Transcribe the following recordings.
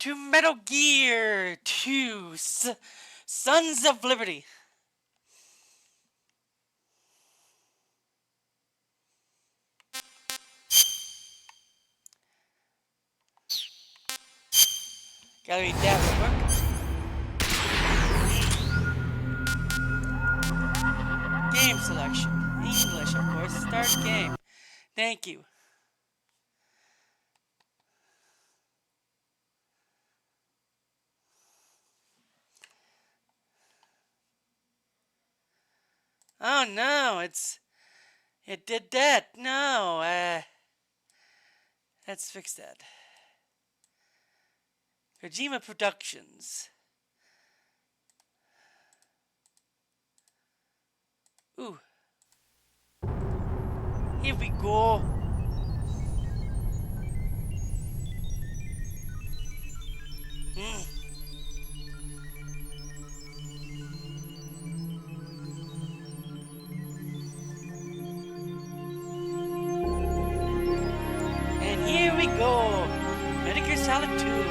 to Metal Gear 2 Sons of Liberty. Gotta read that real quick. Game selection. English, of course. Start game. Thank you. Oh no, it did that. No, let's fix that. Kojima Productions. Ooh. Here we go. And here we go. Metal Gear Solid 2.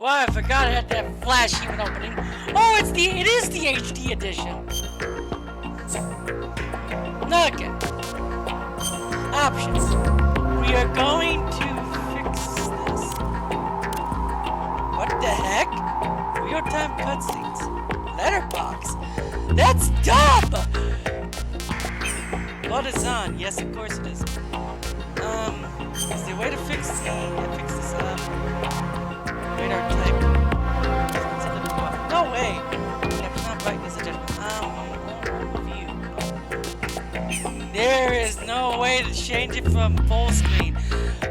Well, I forgot I had that flash even opening. Oh, it is the HD edition. Okay. Options. We are going to fix this. What the heck? Real-time cutscenes. Letterbox. That's dumb! Blood is on. Yes, of course it is. Is there a way to fix this? Radar type. No way! That's not brightness adjustment. View. There is no way to change it from full screen.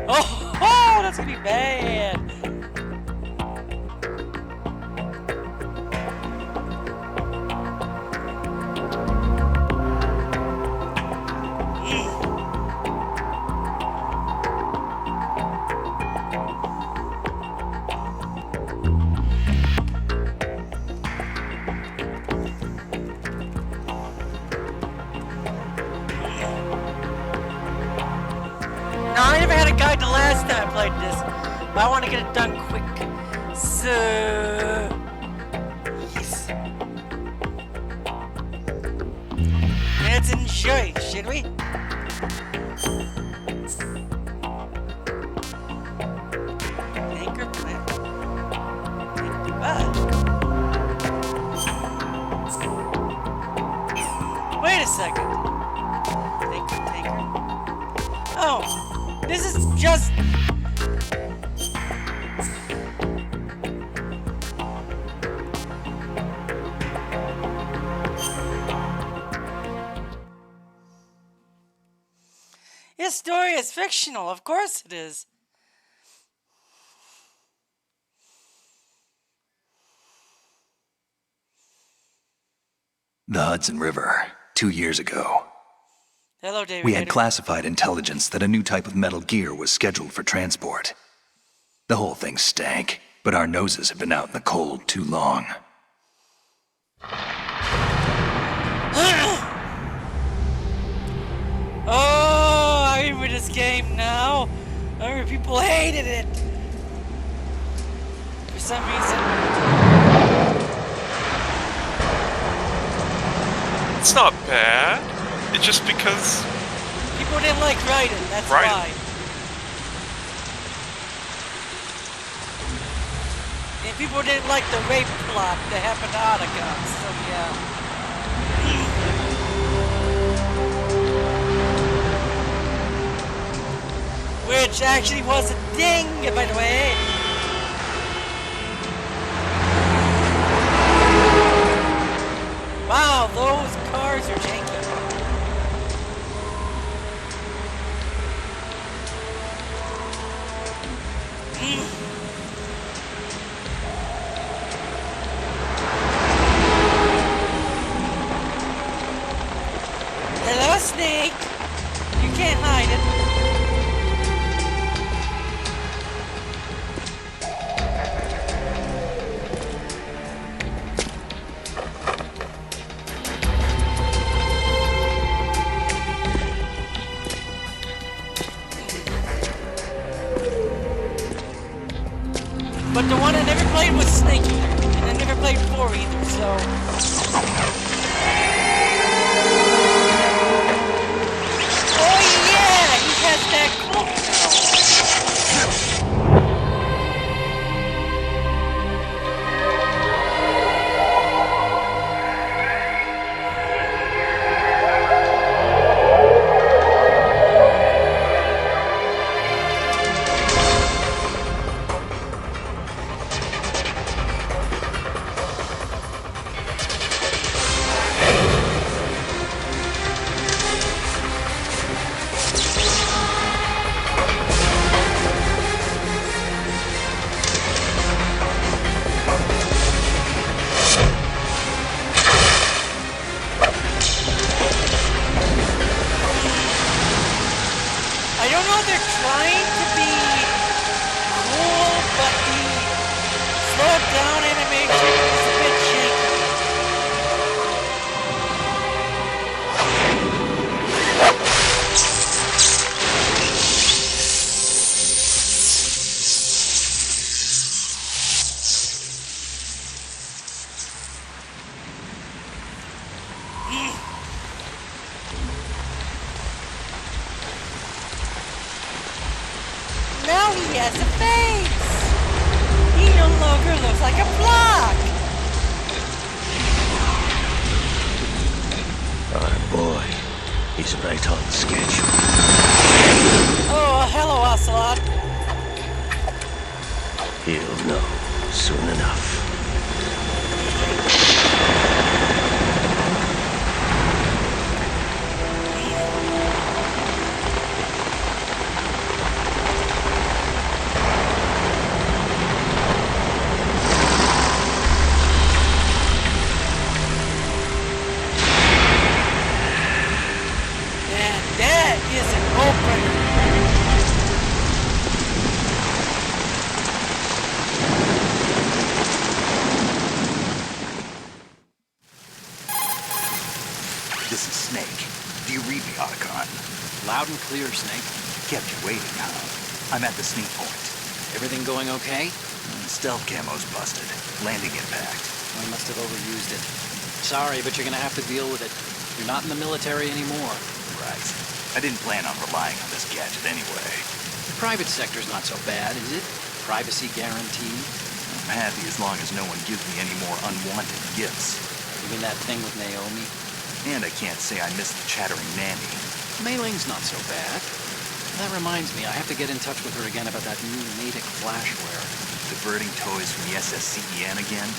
Oh, that's gonna be bad. I want to get it done quick. So, yes. Let's enjoy, shall we? Anchor plant. Wait a second. Tanker. Oh, this is just. His story is fictional, of course it is. The Hudson River, 2 years ago. Hello, David. We had classified intelligence that a new type of metal gear was scheduled for transport. The whole thing stank, but our noses had been out in the cold too long. Oh, I remember this game now. I remember people hated it. For some reason. It's not bad. It's just because people didn't like Raiden, that's Raiden. why. And people didn't like the rape plot that happened to Otacon, so yeah. Which actually was a thing, by the way. Wow, those cars are janky. Hello, Snake. You can't hide it. But the one I never played was Snake either, and I never played 4 either, so... Oh yeah! He has that cloak I don't know if they're trying to be cool, but the slowed down animation is a bit shaky. Now he has a face! He no longer looks like a block! Our boy, he's right on schedule. Oh, hello, Ocelot. He'll know soon enough. And that is an opener. This is Snake. Do you read me, Otacon? Loud and clear, Snake. Kept you waiting, huh? I'm at the sneak point. Everything going okay? Stealth camo's busted. Landing impact. We must have overused it. Sorry, but you're gonna have to deal with it. You're not in the military anymore. Right. I didn't plan on relying on this gadget anyway. The private sector's not so bad, is it? Privacy guaranteed. I'm happy as long as no one gives me any more unwanted gifts. You mean that thing with Naomi? And I can't say I miss the chattering nanny. Mei Ling's not so bad. That reminds me, I have to get in touch with her again about that new Natick flashware. Diverting toys from the SSCEN again?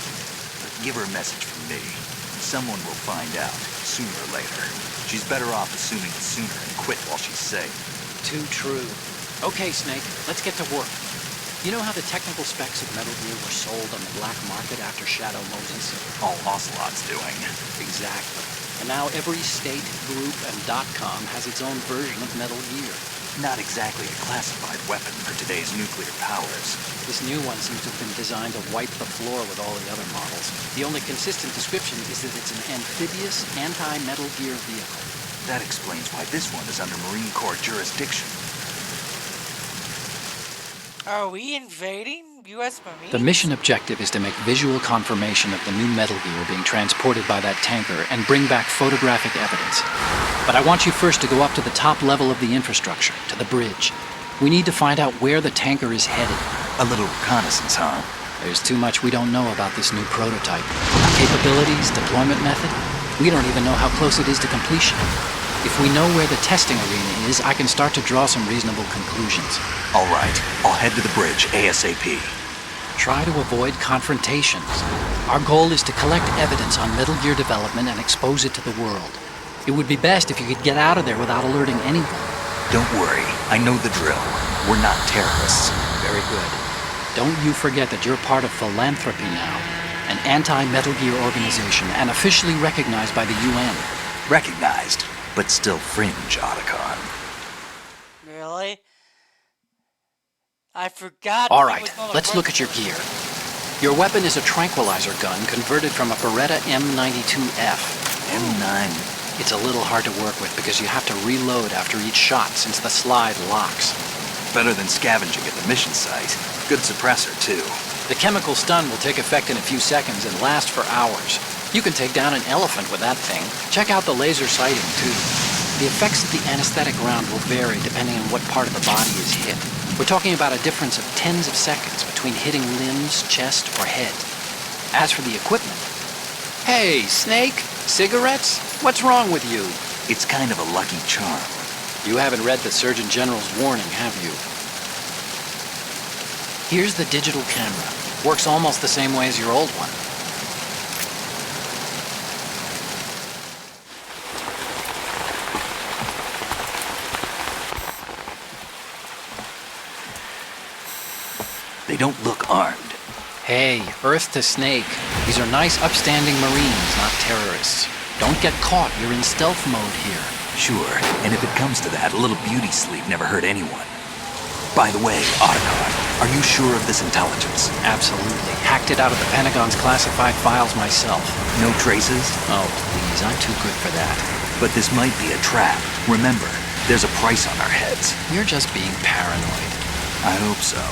But give her a message from me. Someone will find out, sooner or later. She's better off assuming it sooner and quit while she's safe. Too true. Okay, Snake, let's get to work. You know how the technical specs of Metal Gear were sold on the black market after Shadow Moses? All Ocelot's doing. Exactly. And now every state, group, and .com has its own version of Metal Gear. Not exactly a classified weapon for today's nuclear powers. This new one seems to have been designed to wipe the floor with all the other models. The only consistent description is that it's an amphibious, anti-Metal Gear vehicle. That explains why this one is under Marine Corps jurisdiction. Are we invading U.S. Marines? The mission objective is to make visual confirmation of the new Metal Gear being transported by that tanker and bring back photographic evidence. But I want you first to go up to the top level of the infrastructure, to the bridge. We need to find out where the tanker is headed. A little reconnaissance, huh? There's too much we don't know about this new prototype. Capabilities, deployment method. We don't even know how close it is to completion. If we know where the testing arena is, I can start to draw some reasonable conclusions. All right, I'll head to the bridge ASAP. Try to avoid confrontations. Our goal is to collect evidence on Metal Gear development and expose it to the world. It would be best if you could get out of there without alerting anyone. Don't worry, I know the drill. We're not terrorists. Very good. Don't you forget that you're part of Philanthropy now, an anti-Metal Gear organization and officially recognized by the UN. Recognized, but still fringe, Otacon. Really? I forgot. All he right, was on a let's look at your gear. Your weapon is a tranquilizer gun converted from a Beretta M92F. M9. It's a little hard to work with because you have to reload after each shot since the slide locks. Better than scavenging at the mission site. Good suppressor, too. The chemical stun will take effect in a few seconds and last for hours. You can take down an elephant with that thing. Check out the laser sighting, too. The effects of the anesthetic round will vary depending on what part of the body is hit. We're talking about a difference of tens of seconds between hitting limbs, chest, or head. As for the equipment... Hey, Snake! Cigarettes? What's wrong with you? It's kind of a lucky charm. You haven't read the Surgeon General's warning, have you? Here's the digital camera. Works almost the same way as your old one. They don't look armed. Hey, Earth to Snake. These are nice, upstanding Marines, not terrorists. Don't get caught. You're in stealth mode here. Sure, and if it comes to that, a little beauty sleep never hurt anyone. By the way, Otacon, are you sure of this intelligence? Absolutely. Hacked it out of the Pentagon's classified files myself. No traces? Oh, please, I'm too good for that. But this might be a trap. Remember, there's a price on our heads. You're just being paranoid. I hope so.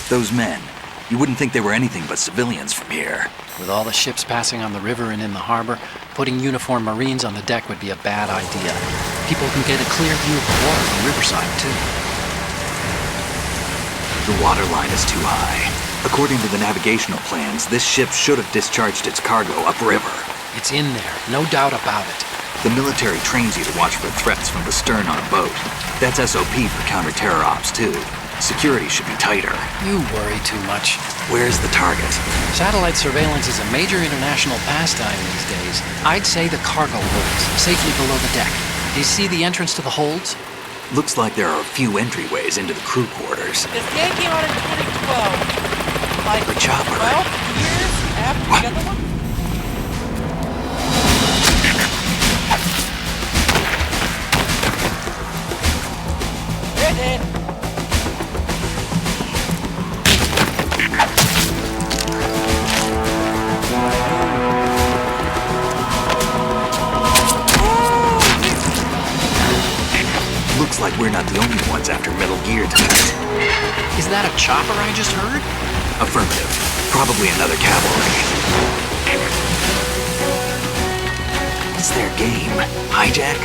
Those men, you wouldn't think they were anything but civilians from here. With all the ships passing on the river and in the harbor, putting uniformed Marines on the deck would be a bad idea. People can get a clear view of the water from Riverside, too. The water line is too high. According to the navigational plans, this ship should have discharged its cargo upriver. It's in there, no doubt about it. The military trains you to watch for threats from the stern on a boat. That's SOP for counter-terror ops, too. Security should be tighter. You worry too much. Where's the target? Satellite surveillance is a major international pastime these days. I'd say the cargo holds, safely below the deck. Do you see the entrance to the holds? Looks like there are a few entryways into the crew quarters. This game came out in 2012. Like The chopper. 12 years after What? the other one? Hit it! like we're not the only ones after Metal Gear tonight. Is that a chopper I just heard? Affirmative. Probably another cavalry. What's their game? Hijack?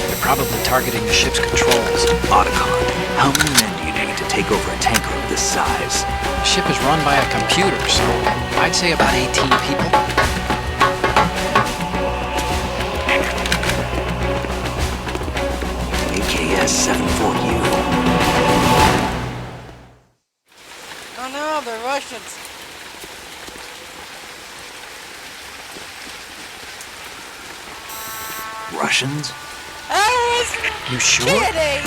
They're probably targeting the ship's controls. Otacon, how many men do you need to take over a tanker of this size? The ship is run by a computer, so I'd say about 18 people. AKS-74U. Oh no, they're Russians. Russians? I was You sure? kidding!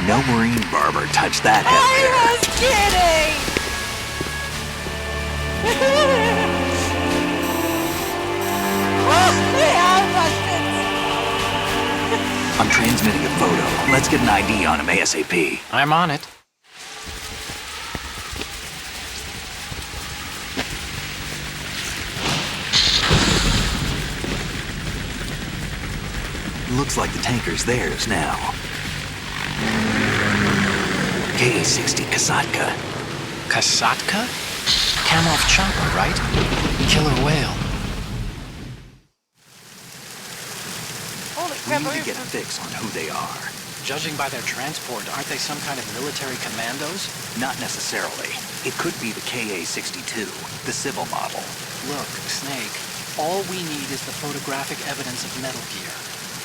No Marine barber touched that head I there. was kidding! Well, they are Russians! I'm transmitting a photo. Let's get an ID on him ASAP. I'm on it. Looks like the tanker's theirs now. Ka-60 Kasatka. Kasatka? Kamov chopper, right? Killer whale. Holy We crap, need are to you get a fix on who they are. Judging by their transport, aren't they some kind of military commandos? Not necessarily. It could be the Ka-62, the civil model. Look, Snake, all we need is the photographic evidence of Metal Gear.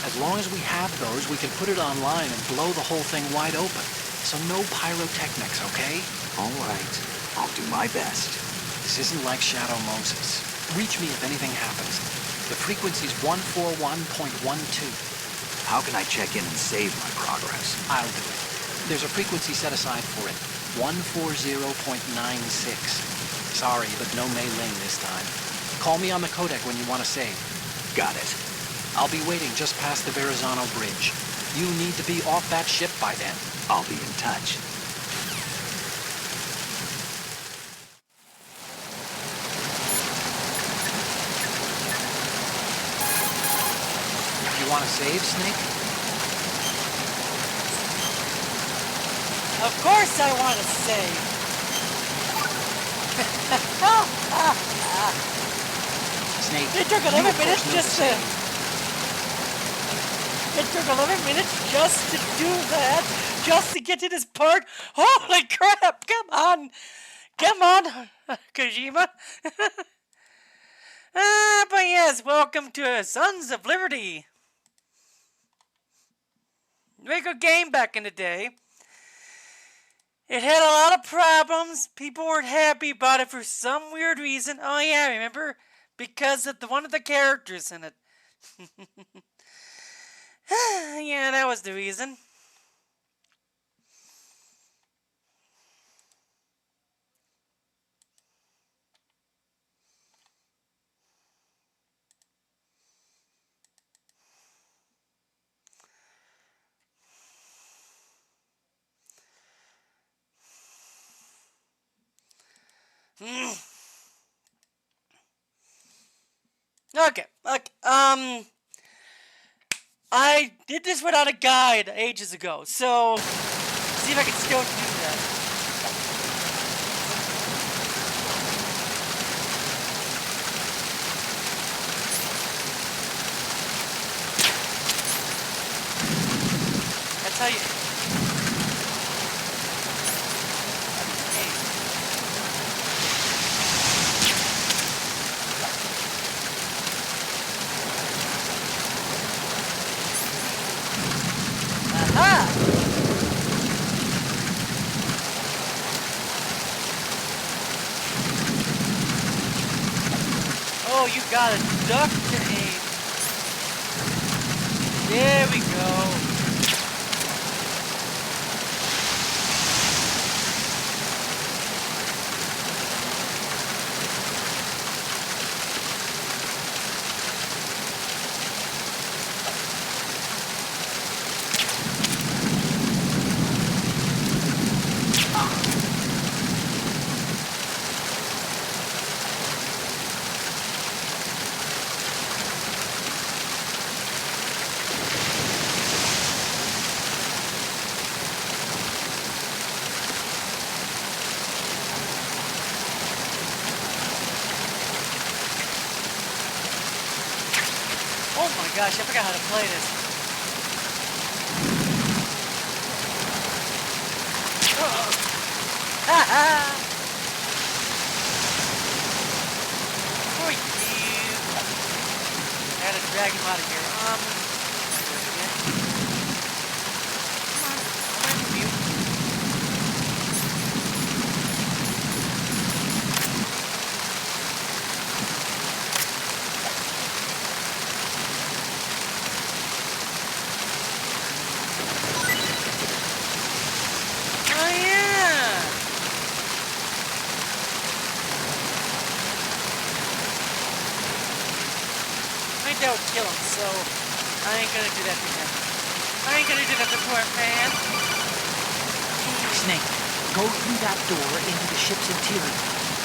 As long as we have those, we can put it online and blow the whole thing wide open. So no pyrotechnics, okay? All right. I'll do my best. This isn't like Shadow Moses. Reach me if anything happens. The frequency's 141.12. How can I check in and save my progress? I'll do it. There's a frequency set aside for it. 140.96. Sorry, but no Mei Ling this time. Call me on the codec when you want to save. Got it. I'll be waiting just past the Verrazano Bridge. You need to be off that ship by then. I'll be in touch. You want to save, Snake? Of course I want to save. Snake, It took you 11 of course minutes know just the to... same. It took 11 minutes just to do that, just to get to this part. Holy crap! Come on, Kojima. But yes, welcome to Sons of Liberty. Very good game back in the day. It had a lot of problems. People weren't happy about it for some weird reason. Oh yeah, remember? Because of one of the characters in it. Yeah, that was the reason. Okay. I did this without a guide ages ago, so see if I can still do that. That's how you... Oh, you got a duck to aim. There we go. Oh my gosh, I forgot how to play this. Haha! For you! I gotta drag him out of here. Come on, I'm ready for you. Oh yeah! I that would kill him, so I ain't gonna do that to him. I ain't gonna do that to poor man. Snake, go through that door into the ship's interior.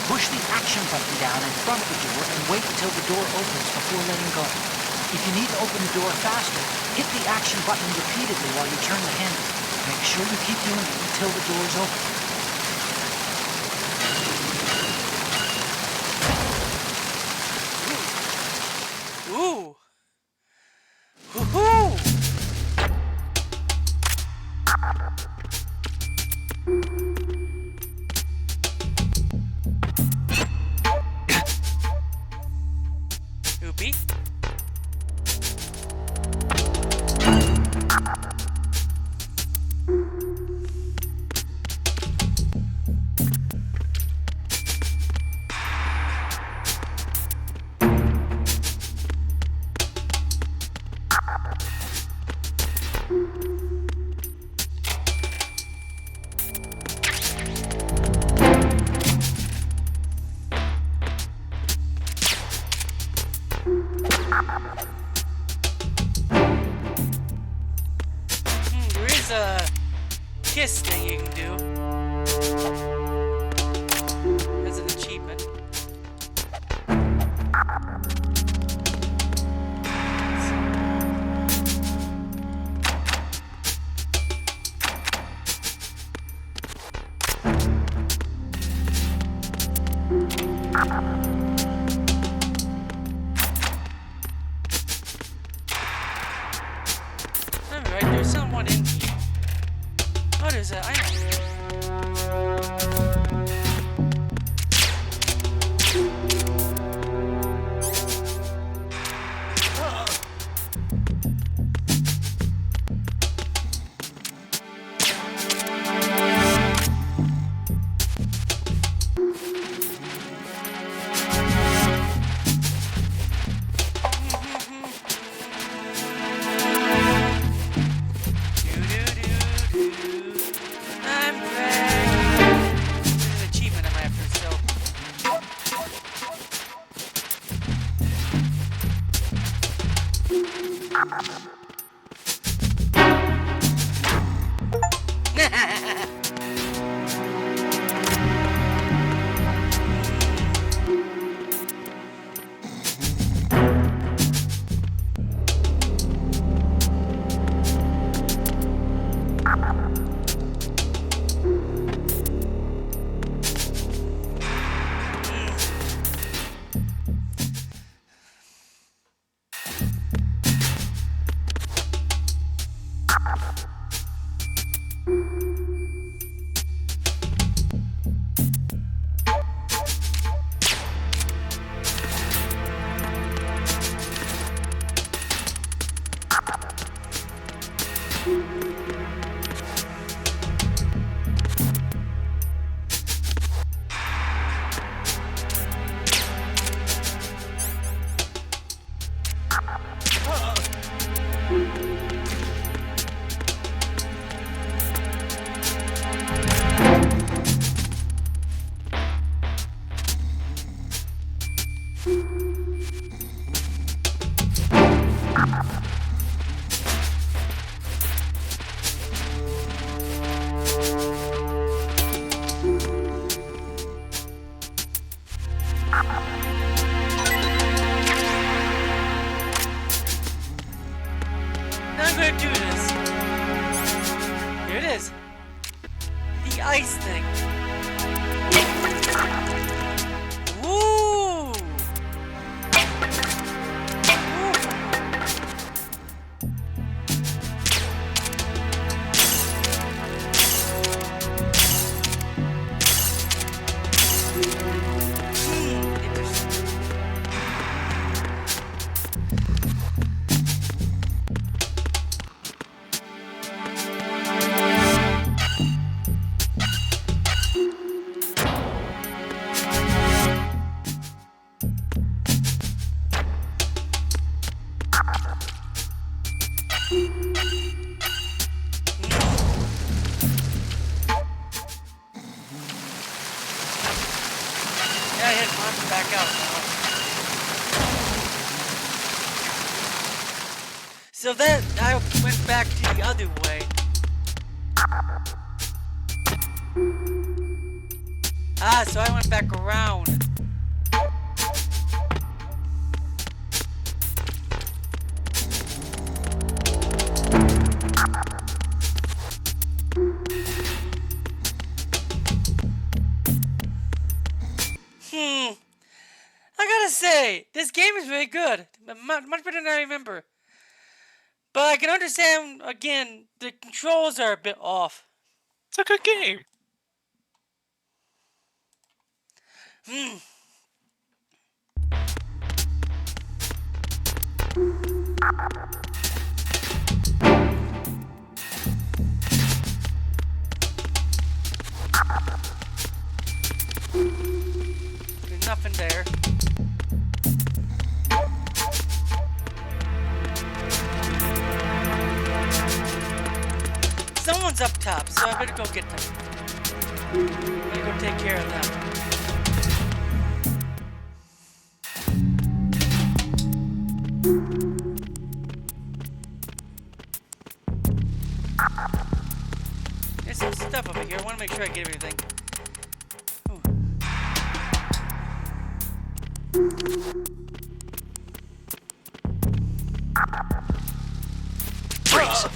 Push the action button down in front of the door and wait until the door opens before letting go. If you need to open the door faster, hit the action button repeatedly while you turn the handle. Make sure you keep doing it until the door is open. Ooh! Woohoo! Oopie. There is a kiss thing you can do. As an achievement. Alright, there's someone in here. Oh, there's a iron. I'm back. This is an achievement I'm after, so. Now I'm gonna do this. Here it is. The ice thing. Woo! Woo! Yeah, I hit one back out now. So then I went back to the other way. Ah, so I went back around. I gotta say, this game is really good. Much better than I remember. But I can understand, again, the controls are a bit off. It's a good game. There's nothing there. Someone's up top, so I better go get them. I'm gonna go take care of them. There's some stuff over here. I want to make sure I get everything. Ooh. Freeze!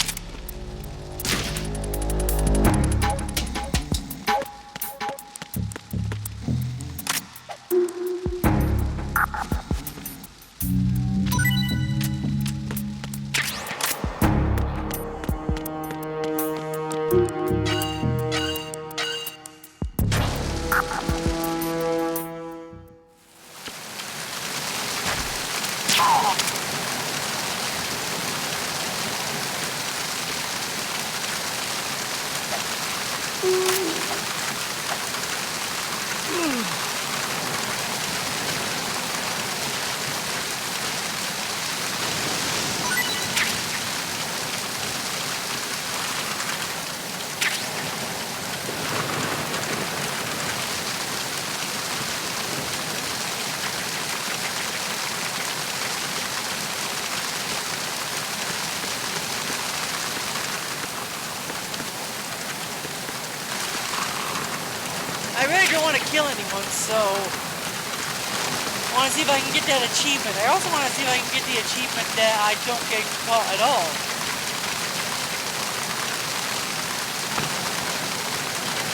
I really don't want to kill anyone, so I want to see if I can get that achievement. I also want to see if I can get the achievement that I don't get caught at all.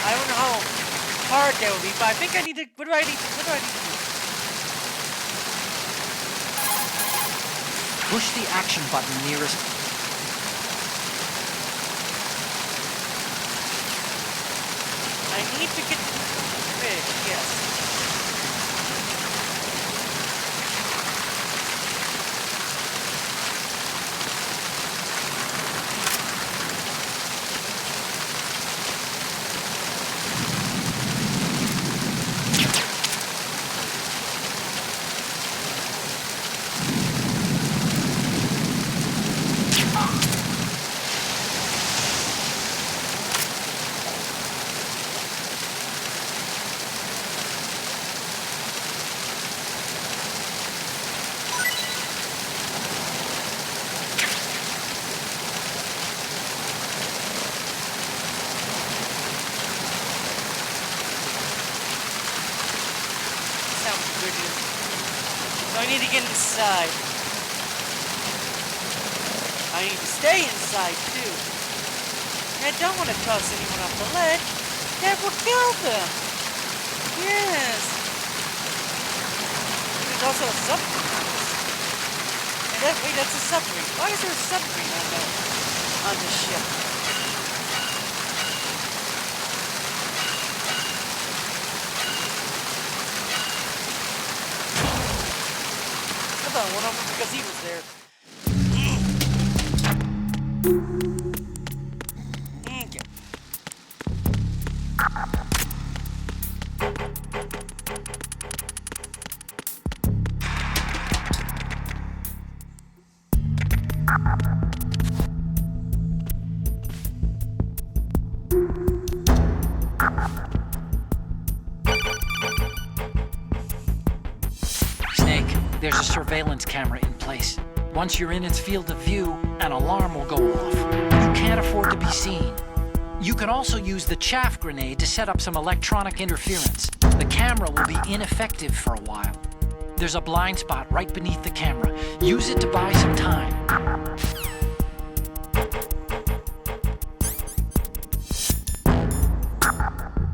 I don't know how hard that would be, but I think I need to. What do I need to do? Push the action button nearest. I need to get the fish, yes. So I need to get inside. I need to stay inside too. And I don't want to toss anyone off the ledge. That will kill them. Yes. There's also a submarine. And wait, that's a submarine. Why is there a submarine on the ship? One of them because he was there. Okay. There's a surveillance camera in place. Once you're in its field of view, an alarm will go off. You can't afford to be seen. You can also use the chaff grenade to set up some electronic interference. The camera will be ineffective for a while. There's a blind spot right beneath the camera. Use it to buy some time.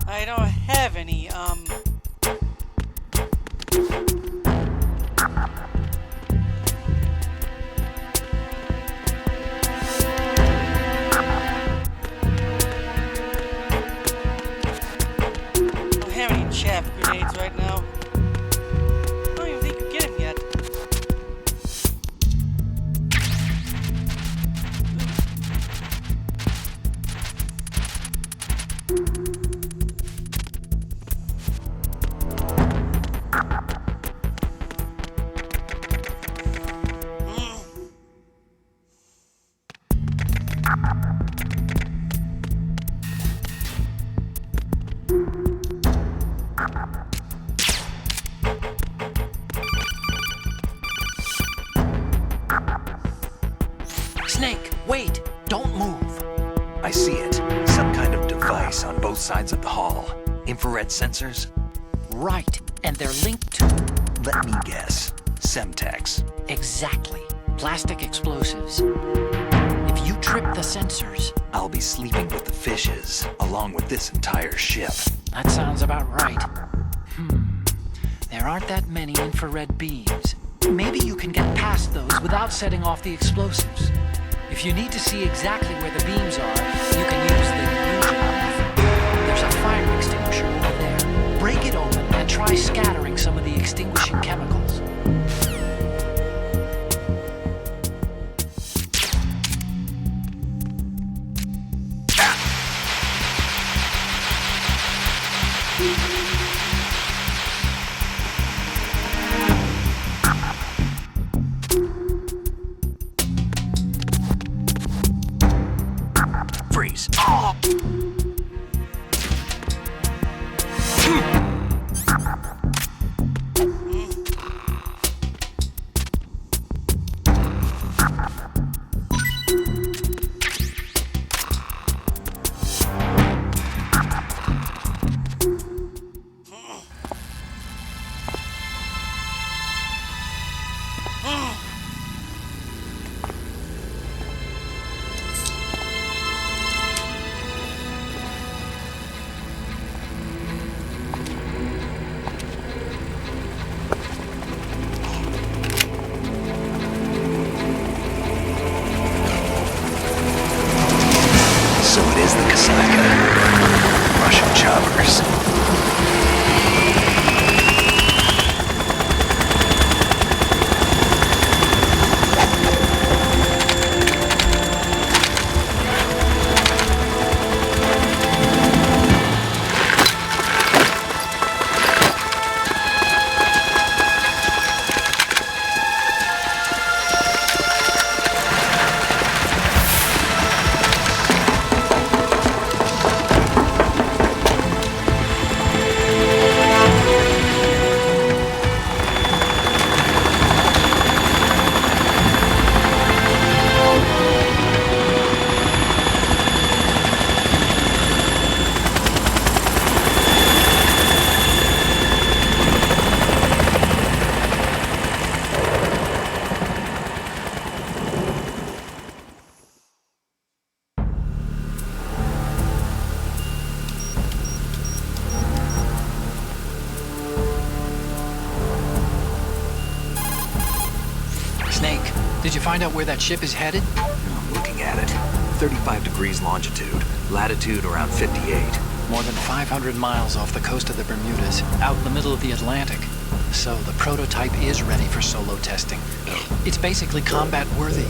I don't have any, chaff grenades right now. I don't even think you get them yet. Snake, wait! Don't move! I see it. Some kind of device on both sides of the hall. Infrared sensors? Right, and they're linked to... Let me guess. Semtex. Exactly. Plastic explosives. If you trip the sensors... I'll be sleeping with the fishes, along with this entire ship. That sounds about right. There aren't that many infrared beams. Maybe you can get past those without setting off the explosives. If you need to see exactly where the beams are, you can use the usual method. There's a fire extinguisher over there. Break it open and try scattering some of the extinguishing chemicals. Freeze. So it is the Kasaka. Russian choppers. Snake, did you find out where that ship is headed? I'm looking at it. 35 degrees longitude, latitude around 58. More than 500 miles off the coast of the Bermudas, out in the middle of the Atlantic. So the prototype is ready for solo testing. It's basically combat worthy.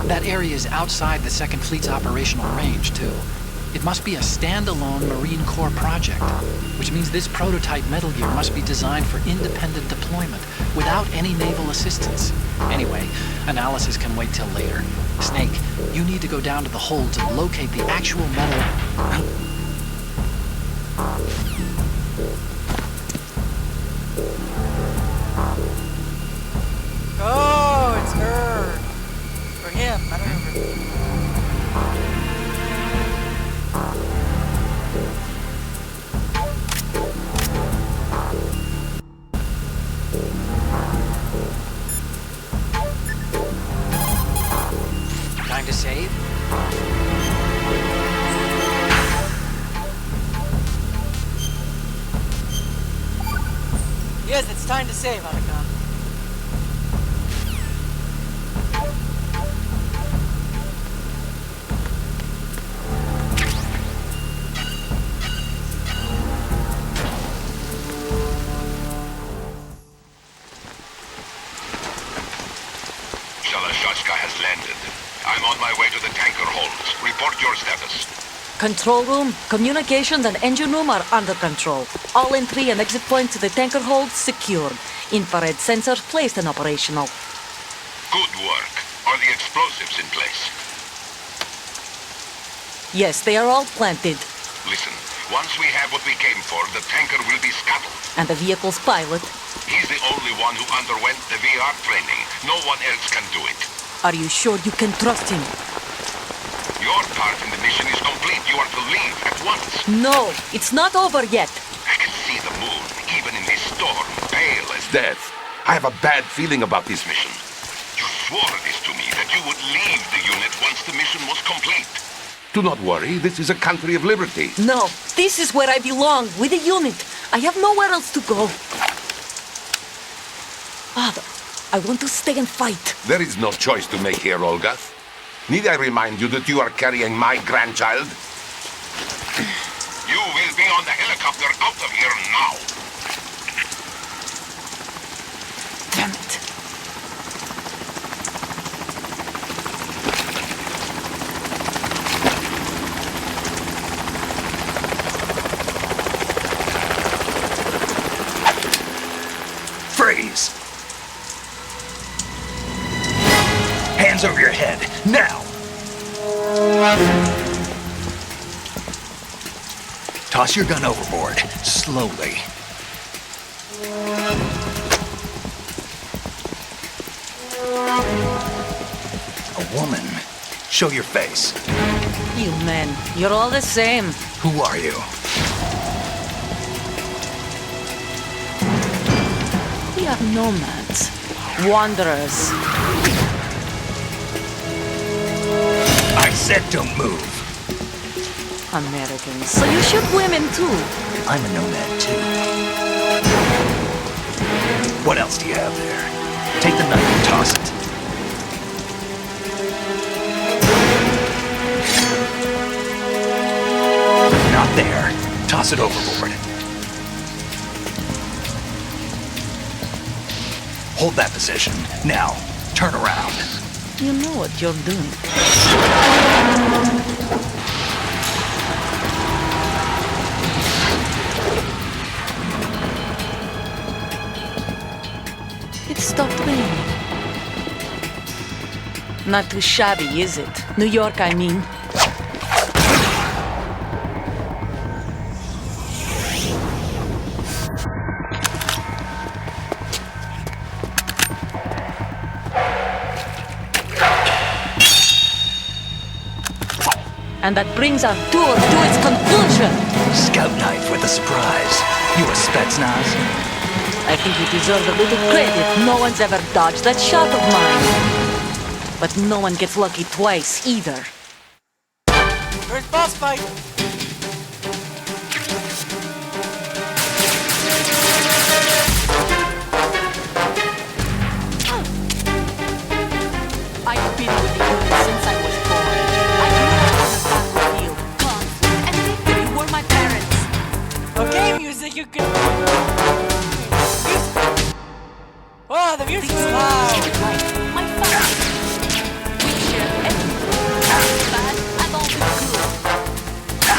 That area is outside the Second Fleet's operational range, too. It must be a standalone Marine Corps project, which means this prototype Metal Gear must be designed for independent deployment without any naval assistance. Anyway, analysis can wait till later. Snake, you need to go down to the hold to locate the actual metal... It's time to save, Otacon. Shalashashka has landed. I'm on my way to the tanker holds. Report your status. Control room, communications and engine room are under control. All entry and exit points to the tanker hold secured. Infrared sensors placed and operational. Good work. Are the explosives in place? Yes, they are all planted. Listen, once we have what we came for, the tanker will be scuttled. And the vehicle's pilot. He's the only one who underwent the VR training. No one else can do it. Are you sure you can trust him? Your part in the mission is complete. You are to leave at once. No, it's not over yet. I can see the moon, even in this storm, pale as death. I have a bad feeling about this mission. You swore this to me, that you would leave the unit once the mission was complete. Do not worry, this is a country of liberty. No, this is where I belong, with the unit. I have nowhere else to go. Father, I want to stay and fight. There is no choice to make here, Olga. Need I remind you that you are carrying my grandchild? You will be on the helicopter out of here now. Damn it. Freeze! Hands over your head, now! Toss your gun overboard, slowly. A woman. Show your face. You men, you're all the same. Who are you? We are nomads. Wanderers. I said don't move. Americans. So you shoot women too. I'm a nomad too. What else do you have there? Take the knife and toss it. Not there. Toss it overboard. Hold that position. Now, turn around. You know what you're doing. It stopped raining. Not too shabby, is it? New York, I mean. And that brings our tour to its conclusion. Scout knife with a surprise. You a Spetsnaz? I think you deserve a little credit. No one's ever dodged that shot of mine. But no one gets lucky twice, either. First boss fight. I've been with the unit since I was born. I grew up on the battlefield. Conflict and victory were my parents. Okay, music, you can. Wow, the music's loud. My father. We shared everything. Bad and all the good.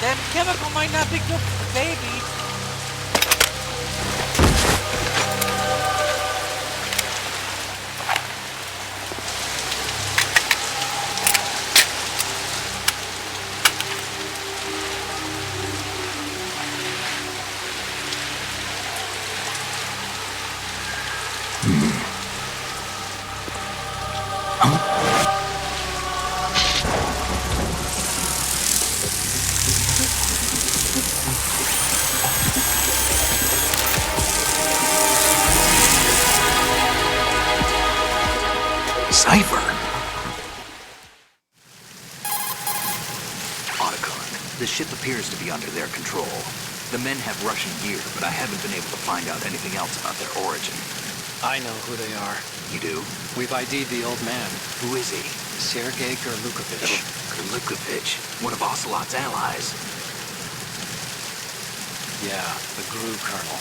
That chemical might not be good for the baby. Cypher! Otacon, the ship appears to be under their control. The men have Russian gear, but I haven't been able to find out anything else about their origin. I know who they are. You do? We've ID'd the old man, Who is he? Sergei Gerlukovich. Gerlukovich, one of Ocelot's allies. Yeah, the GRU colonel.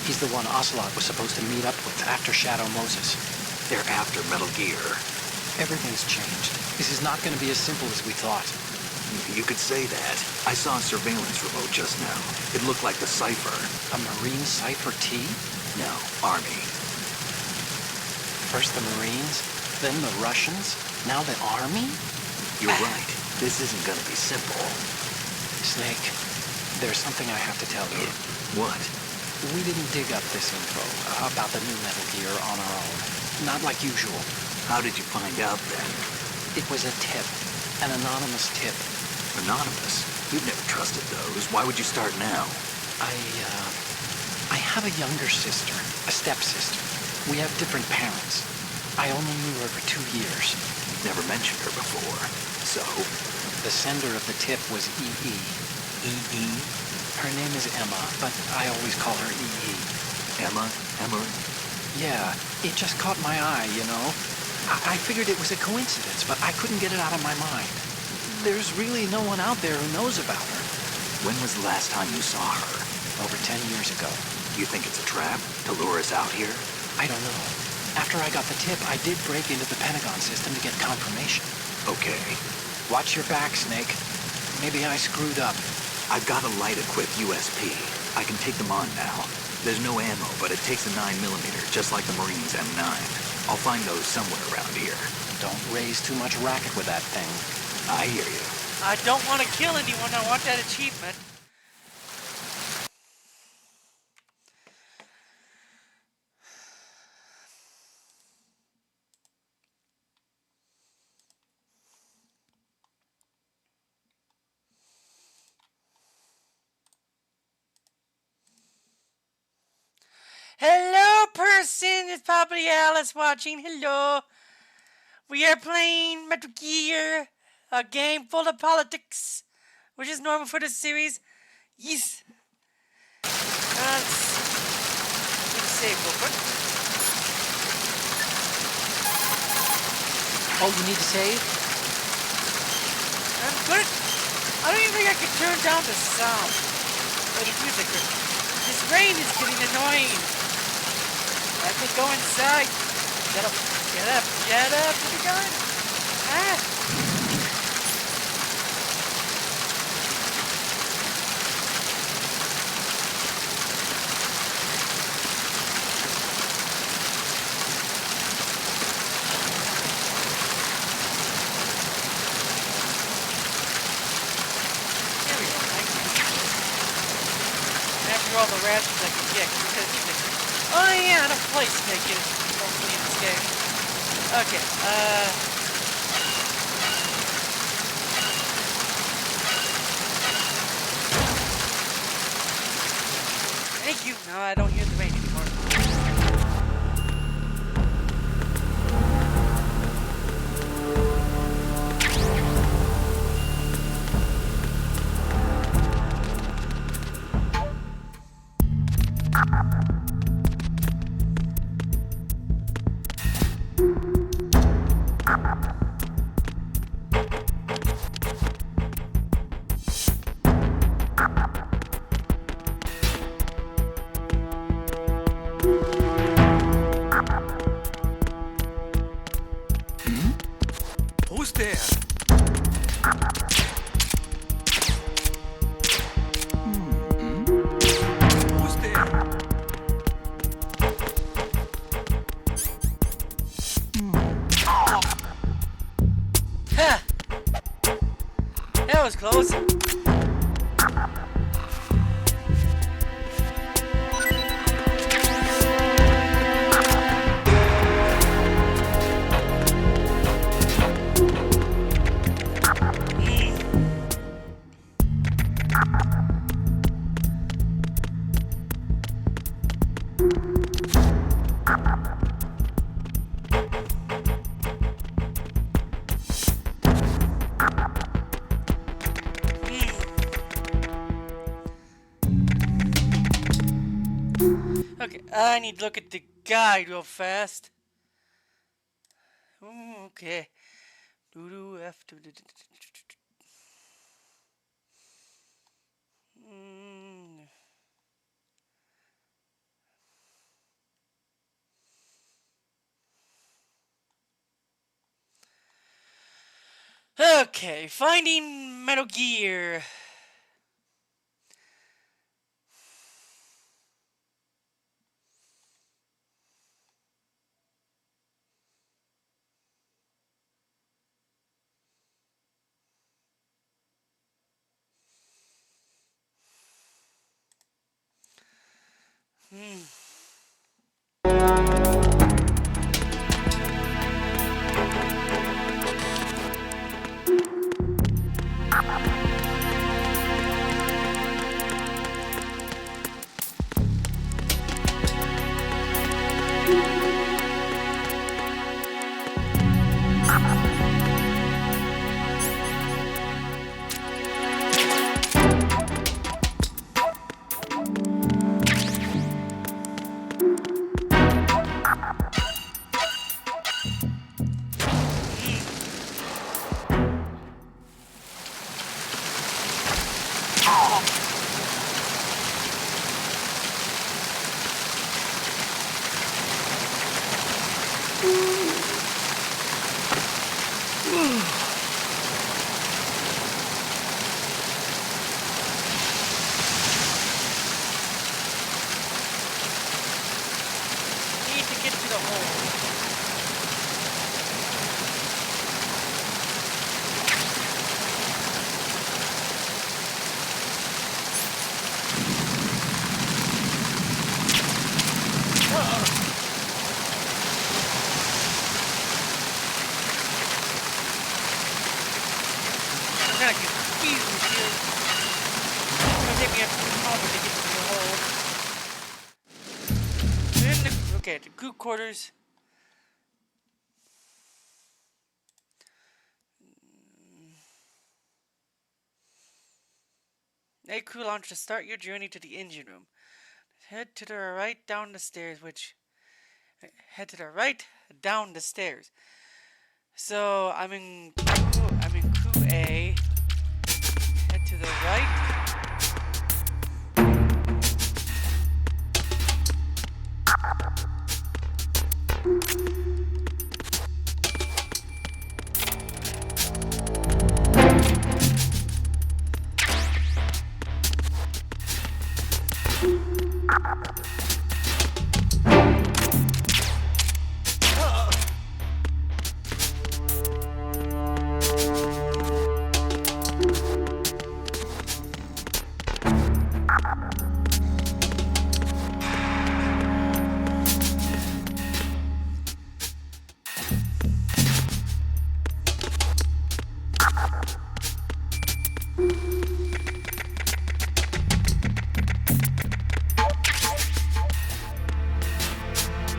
He's the one Ocelot was supposed to meet up with after Shadow Moses. They're after Metal Gear. Everything's changed. This is not going to be as simple as we thought. You could say that. I saw a surveillance remote just now. It looked like the Cypher. A Marine Cypher T? No, Army. First the Marines, then the Russians, now the Army? You're right. This isn't gonna be simple. Snake, there's something I have to tell you. What? We didn't dig up this info about the new Metal Gear on our own. Not like usual. How did you find out then? It was a tip. An anonymous tip. Anonymous? You've never trusted those. Why would you start now? I have a younger sister, a stepsister. We have different parents. I only knew her for 2 years. You've never mentioned her before. So? The sender of the tip was E.E. E.E.? Her name is Emma, but I always call her E.E. Emma? Emma? Yeah, it just caught my eye, you know? I figured it was a coincidence, but I couldn't get it out of my mind. There's really no one out there who knows about her. When was the last time you saw her? Over 10 years ago. You think it's a trap? To lure us out here? I don't know. After I got the tip, I did break into the Pentagon system to get confirmation. Okay. Watch your back, Snake. Maybe I screwed up. I've got a light-equipped USP. I can take them on now. There's no ammo, but it takes a 9mm, just like the Marines' M9. I'll find those somewhere around here. Don't raise too much racket with that thing. I hear you. I don't want to kill anyone. I want that achievement. Hello, person. It's probably Alice watching. Hello. We are playing Metal Gear, a game full of politics, which is normal for this series. Yes. Let's save real quick. Oh, you need to save? I'm good. I don't even think I can turn down the sound. Or the music. This rain is getting annoying. Let me go inside. Get up. Get up. Get up. Where you going? Ah. There we go. Thank you. After all the rations I can get, oh yeah, and a place to make it mostly in this game. Okay, thank you. No, I don't hear the rain anymore. close. Okay, I need to look at the guide real fast. Ooh, okay. Doo-doo, F. Okay, finding Metal Gear. Need to get to the hole. I'm gonna get confused here. It's gonna take me a moment to get to the hole. Okay, the group quarters. A crew launch to start your journey to the engine room. Head to the right down the stairs, head to the right down the stairs. So I'm in crew A. Head to the right.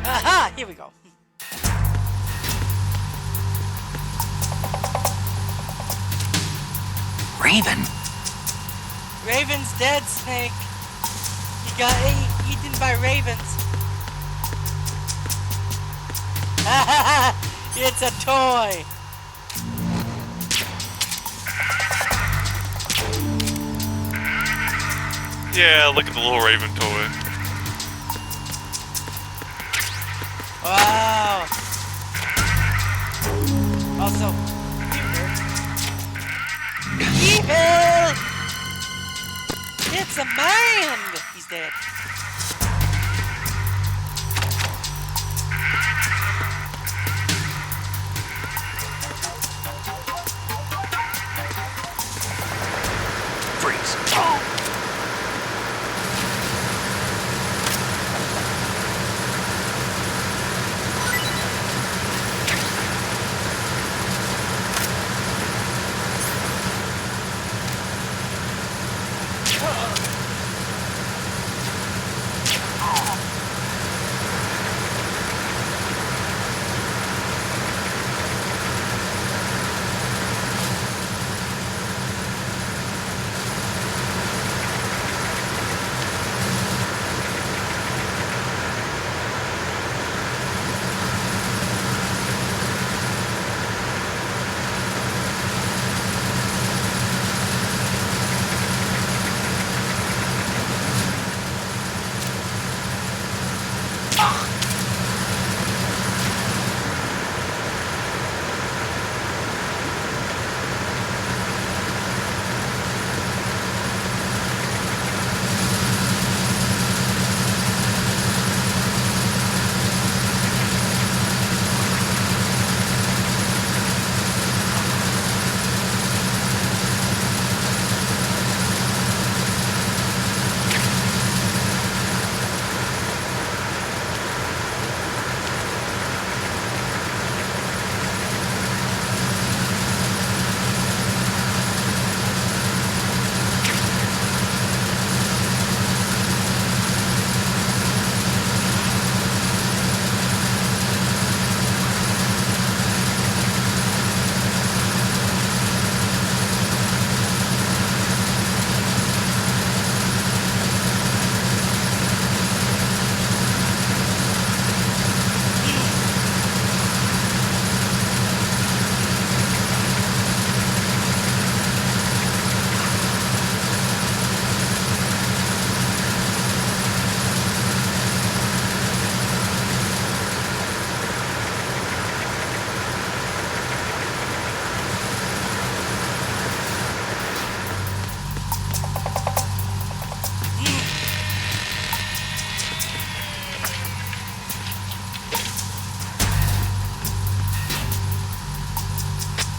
Aha! Here we go. Raven? Raven's dead, Snake. He got eaten by ravens. It's a toy. Yeah, look at the little Raven toy. Wow. Also, evil. It's a man. He's dead.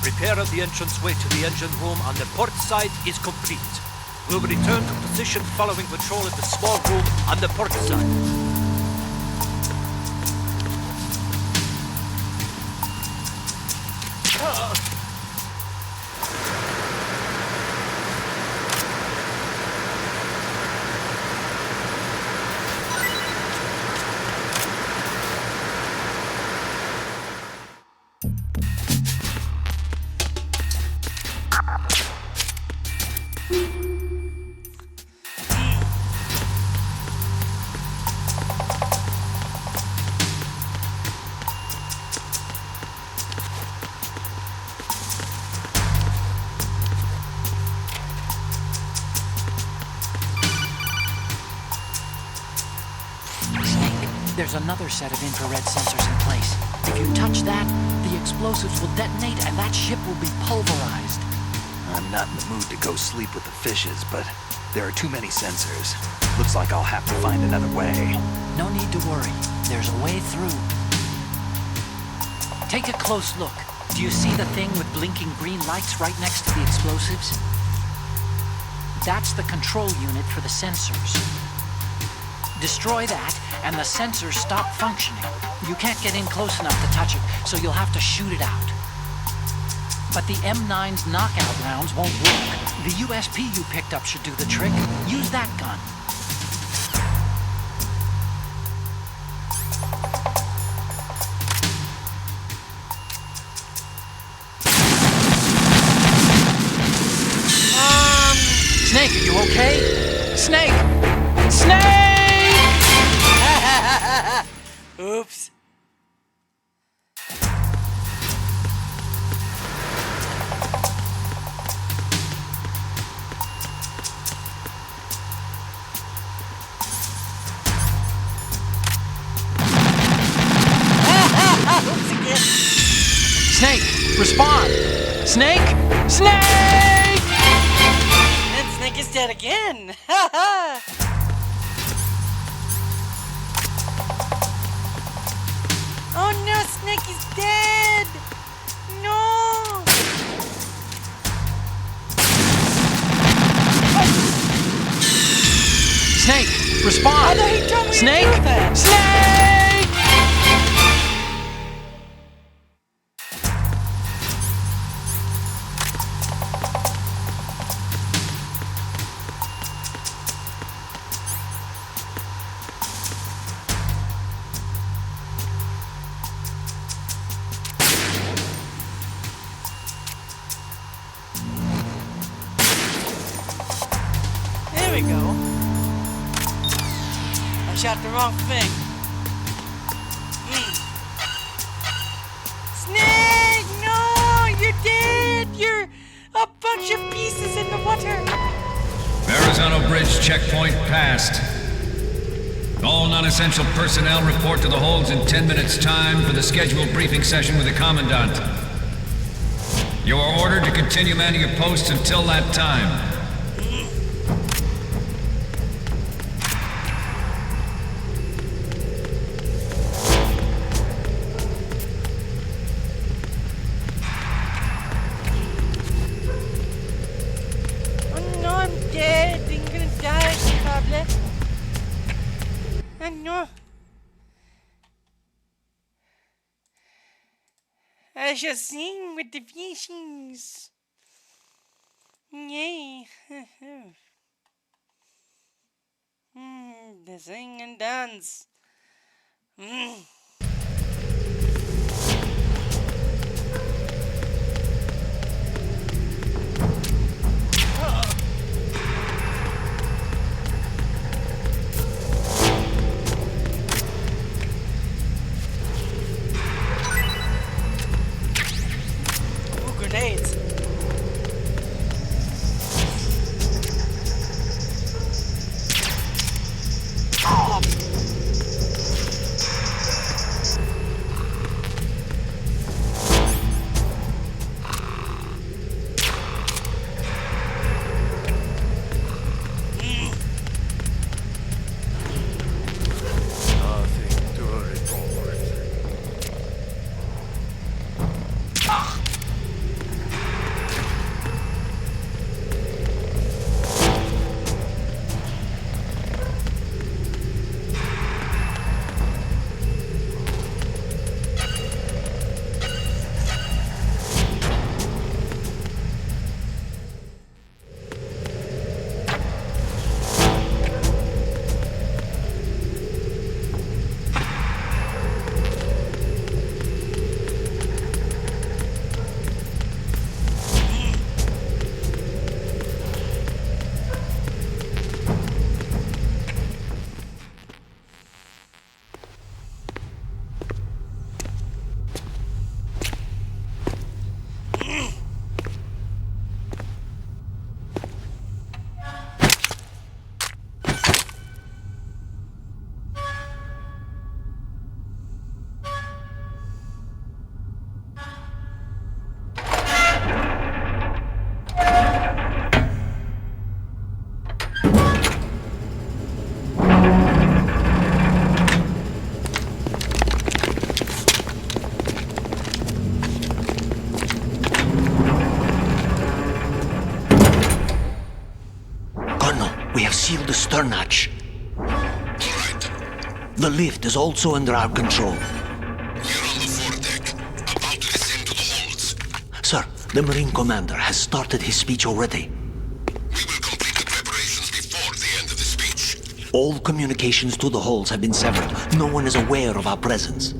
Repair of the entranceway to the engine room on the port side is complete. We'll return to position following patrol at the small room on the port side. There's another set of infrared sensors in place. If you touch that, the explosives will detonate and that ship will be pulverized. I'm not in the mood to go sleep with the fishes, but there are too many sensors. Looks like I'll have to find another way. No need to worry. There's a way through. Take a close look. Do you see the thing with blinking green lights right next to the explosives? That's the control unit for the sensors. Destroy that, and the sensors stop functioning. You can't get in close enough to touch it, so you'll have to shoot it out. But the M9's knockout rounds won't work. The USP you picked up should do the trick. Use that gun. Snake, are you okay? Snake! Snake! Oops. Oops again. Snake, respond! Snake! Snake! And Snake is dead again. Ha ha. Oh no, Snake is dead! No! Snake, respond! I thought he told me Snake! to do that. Snake! There we go. I shot the wrong thing. Snake! No! You're dead! You're a bunch of pieces in the water! Verrazano Bridge checkpoint passed. All non-essential personnel report to the holds in 10 minutes' time for the scheduled briefing session with the Commandant. You are ordered to continue manning your posts until that time. Oh no, I'm dead. I'm gonna die, probably. I know. I shall sing with the fishes. Yay. They sing and dance. Ooh, grenades. Nothing to report. We have sealed the stern hatch. All right. The lift is also under our control. We're on the foredeck, about to descend to the holds. Sir, the Marine Commander has started his speech already. We will complete the preparations before the end of the speech. All communications to the holds have been severed. No one is aware of our presence.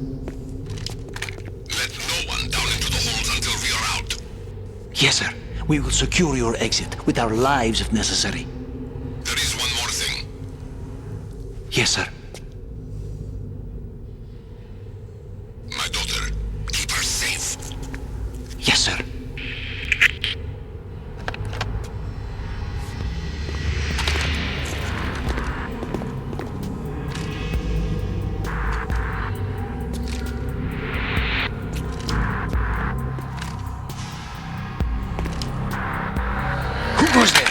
Let no one down into the holds until we are out. Yes, sir. We will secure your exit with our lives if necessary. There is one more thing. Yes, sir. My daughter, keep her safe. Yes, sir. Who goes there?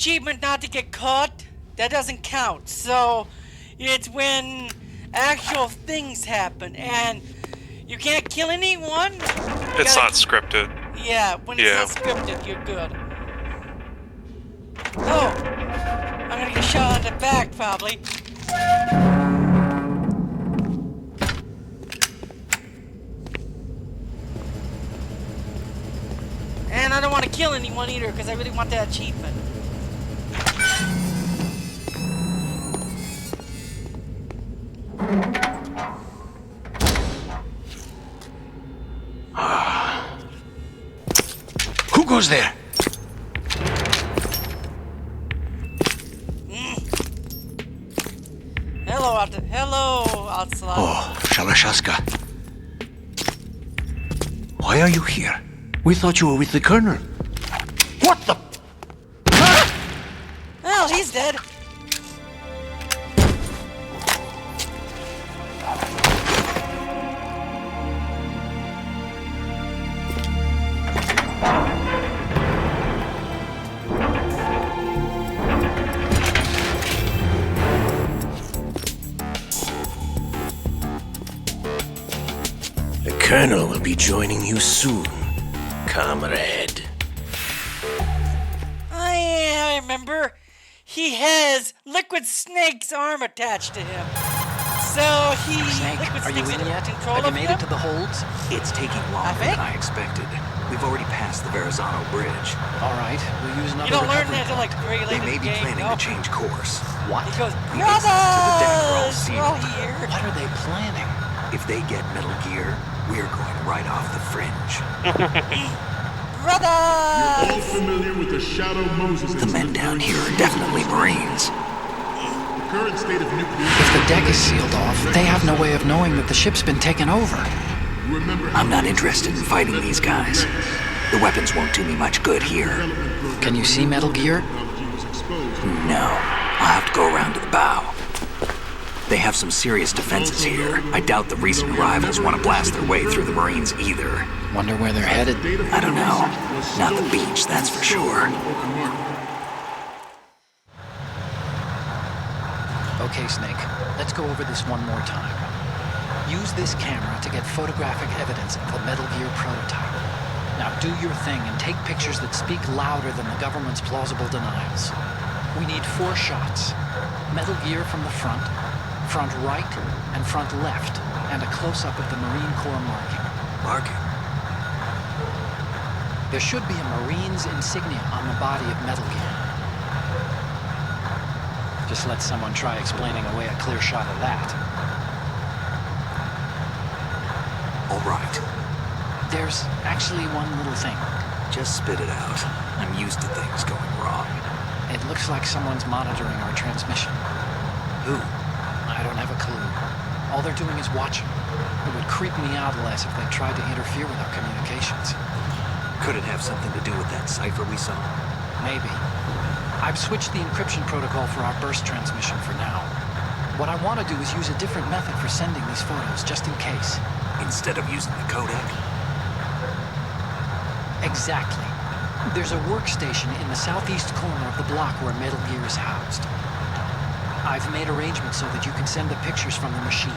achievement not to get caught, that doesn't count. So it's when actual things happen and you can't kill anyone. It's not scripted. Yeah, when it's not scripted, you're good. Oh, I'm gonna get shot in the back probably. And I don't want to kill anyone either because I really want that achievement. Who goes there? Hello, Outside. Oh, Shalashaska. Why are you here? We thought you were with the Colonel. What the? Well, he's dead. The Colonel will be joining you soon, comrade. I remember. He has Liquid Snake's arm attached to him. So he... Snake, Liquid are you Snake's in yet? control Have you of made it to the holds? It's taking longer than I expected. We've already passed the Verrazano Bridge. All right, we'll use another You don't learn recovery that until like very late They in may the be game. planning to change course. What? He goes, The exits to the deck are all brothers, we're all sealed. here. What are they planning? If they get Metal Gear, we're going right off the fringe. Brothers! All familiar with the Shadow Moses The men down here are definitely Marines. The current state of nuclear... If the deck is sealed off, they have no way of knowing that the ship's been taken over. Remember, I'm not interested in fighting these guys. The weapons won't do me much good here. Can you see Metal Gear? No. I'll have to go around to the bow. They have some serious defenses here. I doubt the recent arrivals want to blast their way through the Marines either. Wonder where they're headed? I don't know. Not the beach, that's for sure. Okay, Snake. Let's go over this one more time. Use this camera to get photographic evidence of the Metal Gear prototype. Now do your thing and take pictures that speak louder than the government's plausible denials. We need 4 shots. Metal Gear from the front right, and front left, and a close-up of the Marine Corps marking. Marking? There should be a Marine's insignia on the body of Metal Gear. Just let someone try explaining away a clear shot of that. All right. There's actually one little thing. Just spit it out. I'm used to things going wrong. It looks like someone's monitoring our transmission. Who? I don't have a clue. All they're doing is watching. It would creep me out less if they tried to interfere with our communications. Could it have something to do with that cipher we saw? Maybe. I've switched the encryption protocol for our burst transmission for now. What I want to do is use a different method for sending these photos, just in case. Instead of using the codec? Exactly. There's a workstation in the southeast corner of the block where Metal Gear is housed. I've made arrangements so that you can send the pictures from the machine.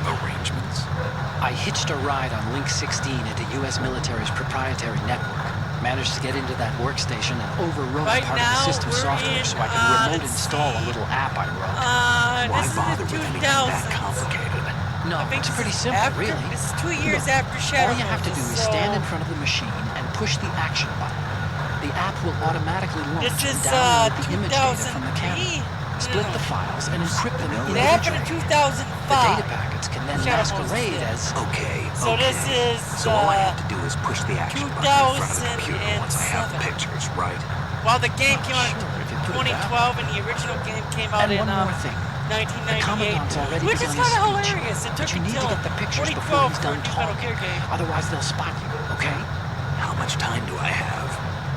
Arrangements? I hitched a ride on Link 16 into U.S. military's proprietary network. Managed to get into that workstation and overrode Right part of the now, system we're software in, so I could remote let's install a see. little app I wrote. Why This bother is the with anything that 2000s. complicated? No, I think it's this pretty is simple, after, really. This is 2 years Look, after Shadow all you have to do Moses, is stand in so- front of the machine and push the action button. The app will automatically launch This and is, download the image data from the 2003? camera. Split the files and encrypt them It happened in individually. 2005. The data packets can then Shadow masquerade Moses as... Okay, So okay. this is, So all I have to do is push the action button in front of the computer once I have the 2007. pictures, right? While the game came out Sure, if you put in it that 2012 and the original game came out And in one more thing. The 1998, Commandant's already which is begun kind his of speech. hilarious. It But took you need to until get the pictures before 2012 he's for a done new Metal Gear talking. game. Otherwise they'll spot you, okay? How much time do I have?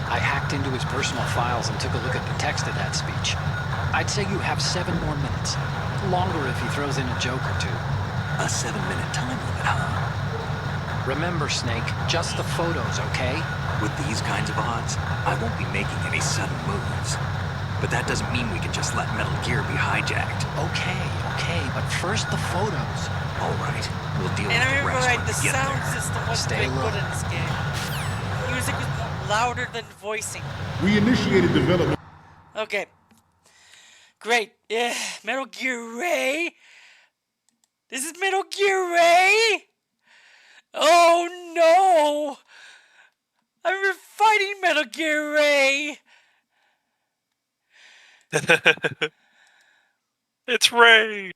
I hacked into his personal files and took a look at the text of that speech. I'd say you have 7 more minutes. Longer if he throws in a joke or two. A 7-minute time limit, huh? Remember, Snake, just the photos, okay? With these kinds of odds, I won't be making any sudden moves. But that doesn't mean we can just let Metal Gear be hijacked. Okay, but first the photos. All right, we'll deal And with I the remember, rest like, when the we get sound there. system wasn't Stay very low. good in this game. Music was louder than voicing. We initiated development. Okay. Great. Yeah, Metal Gear Ray. This is Metal Gear Ray? Oh no! I remember fighting Metal Gear Ray. It's Ray.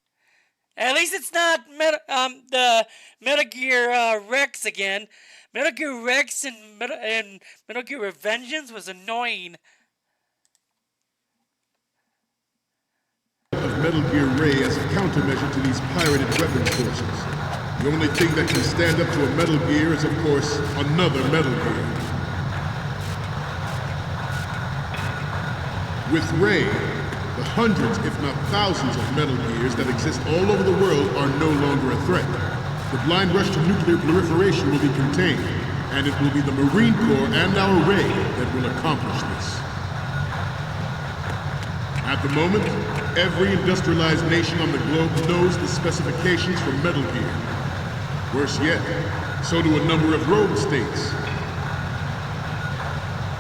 At least it's not the Metal Gear Rex again. Metal Gear Rex and Metal Gear Revengeance was annoying. Of Metal Gear Ray as a countermeasure to these pirated weapons forces. The only thing that can stand up to a Metal Gear is, of course, another Metal Gear. With Ray, the hundreds, if not thousands, of Metal Gears that exist all over the world are no longer a threat. The blind rush to nuclear proliferation will be contained, and it will be the Marine Corps and our Ray that will accomplish this. At the moment, every industrialized nation on the globe knows the specifications for Metal Gear. Worse yet, so do a number of rogue states.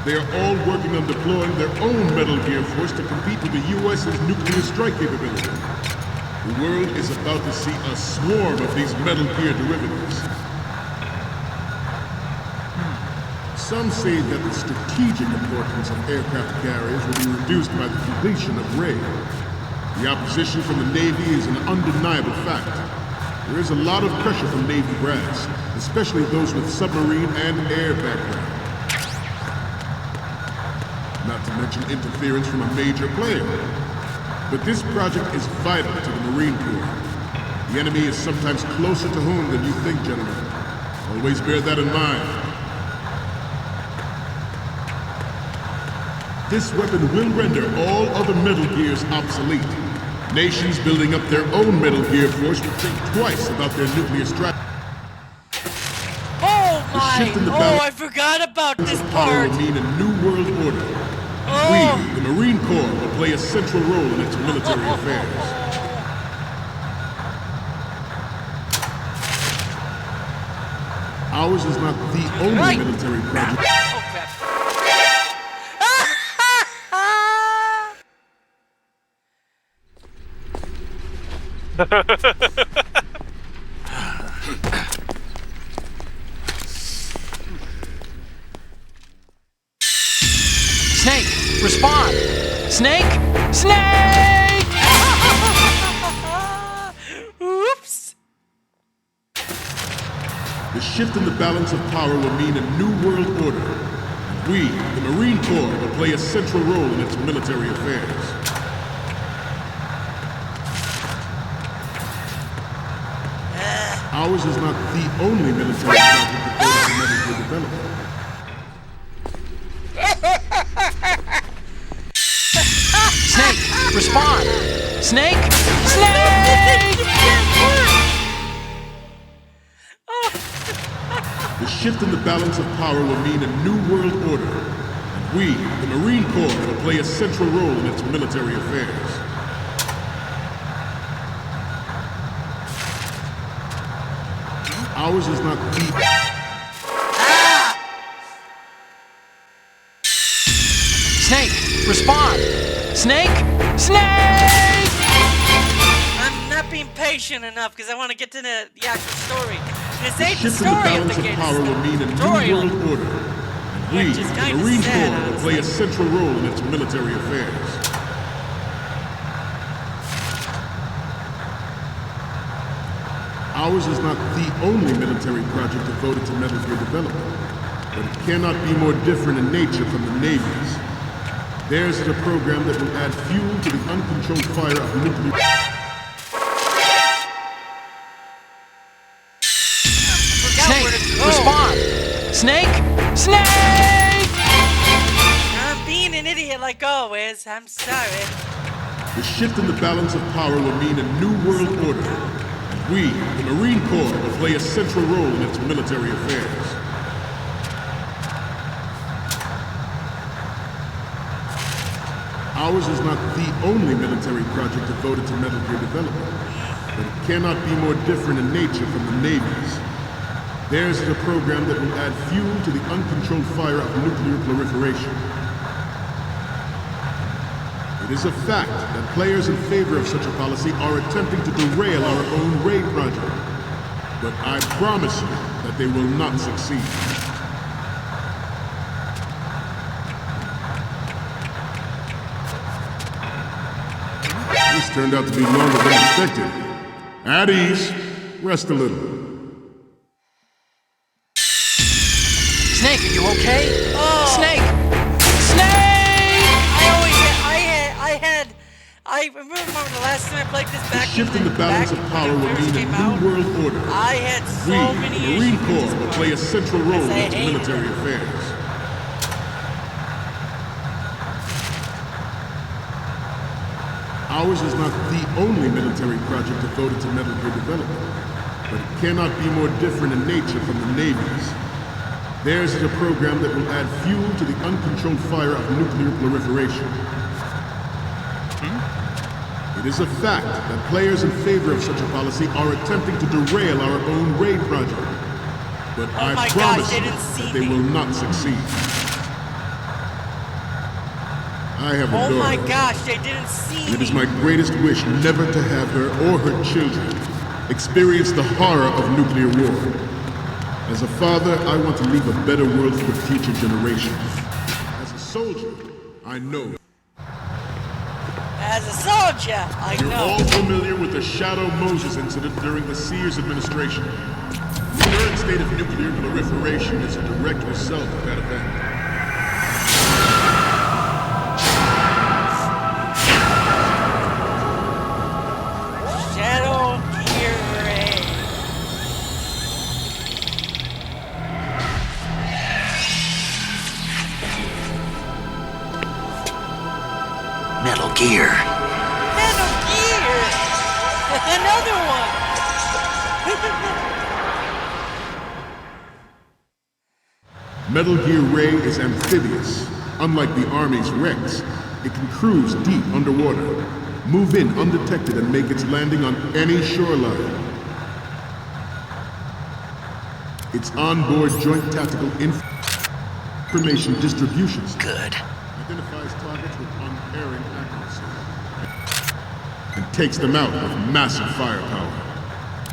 They are all working on deploying their own Metal Gear force to compete with the U.S.'s nuclear strike capability. The world is about to see a swarm of these Metal Gear derivatives. Some say that the strategic importance of aircraft carriers will be reduced by the completion of Ray. The opposition from the Navy is an undeniable fact. There is a lot of pressure from Navy brass, especially those with submarine and air background. Not to mention interference from a major player. But this project is vital to the Marine Corps. The enemy is sometimes closer to home than you think, gentlemen. Always bear that in mind. This weapon will render all other Metal Gears obsolete. Nations building up their own Metal Gear force will think twice about their nuclear strategy. Oh my! shift in the Oh, balance I forgot about this power part. will mean a new world order. Oh. We, the Marine Corps, will play a central role in its military affairs. Ours is not the only military project. Oh crap! Snake, respond! Snake! Snake! Oops! The shift in the balance of power will mean a new world order. We, the Marine Corps, will play a central role in its military affairs. Ours is not the only military project devoted to medical development. Snake, respond! Snake! Snake! The shift in the balance of power will mean a new world order. We, the Marine Corps, will play a central role in its military affairs. Ours is not the... Snake, respond! Snake! Snake! I'm not being patient enough because I want to get to the actual story. This The ain't the shift in the story of balance the of game. power will mean a new world order. We, Which is the kinda Marine sad, Corps, will honestly. play a central role in its military affairs. Ours is not the only military project devoted to Metal Gear development, but it cannot be more different in nature from the Navy's. Theirs is a program that will add fuel to the uncontrolled fire of nuclear... Snake, respond! Snake! Snake! I'm being an idiot like always. I'm sorry. The shift in the balance of power will mean a new world order. We, the Marine Corps, will play a central role in its military affairs. Ours is not the only military project devoted to Metal Gear development, but it cannot be more different in nature from the Navy's. Theirs is a program that will add fuel to the uncontrolled fire of nuclear proliferation. It is a fact that players in favor of such a policy are attempting to derail our own Ray project. But I promise you that they will not succeed. This turned out to be longer than expected. At ease. Rest a little. Snake, are you okay? Oh. Snake! Snake! I remember the last time I played this back. Shifting the balance of power will mean a new world order. I had so many the Marine Corps will play a central role in its military affairs. Ours is not the only military project devoted to Metal Gear development, but it cannot be more different in nature from the Navy's. Theirs is a program that will add fuel to the uncontrolled fire of nuclear proliferation. It is a fact that players in favor of such a policy are attempting to derail our own Ray project. But I promise you that they will not succeed. I have a daughter. Oh my gosh, they didn't see me. It is my greatest wish never to have her or her children experience the horror of nuclear war. As a father, I want to leave a better world for future generations. As a soldier, I know. As a soldier, I know. You're all familiar with the Shadow Moses incident during the Sears administration. The current state of nuclear proliferation is a direct result of that event. Shadow Gear Ray. Metal Gear. Metal Gear! Another one! Metal Gear Ray is amphibious. Unlike the Army's Rex, it can cruise deep underwater, move in undetected and make its landing on any shoreline. Its onboard Joint Tactical Information Distribution System identifies targets with unerring accuracy and takes them out with massive firepower.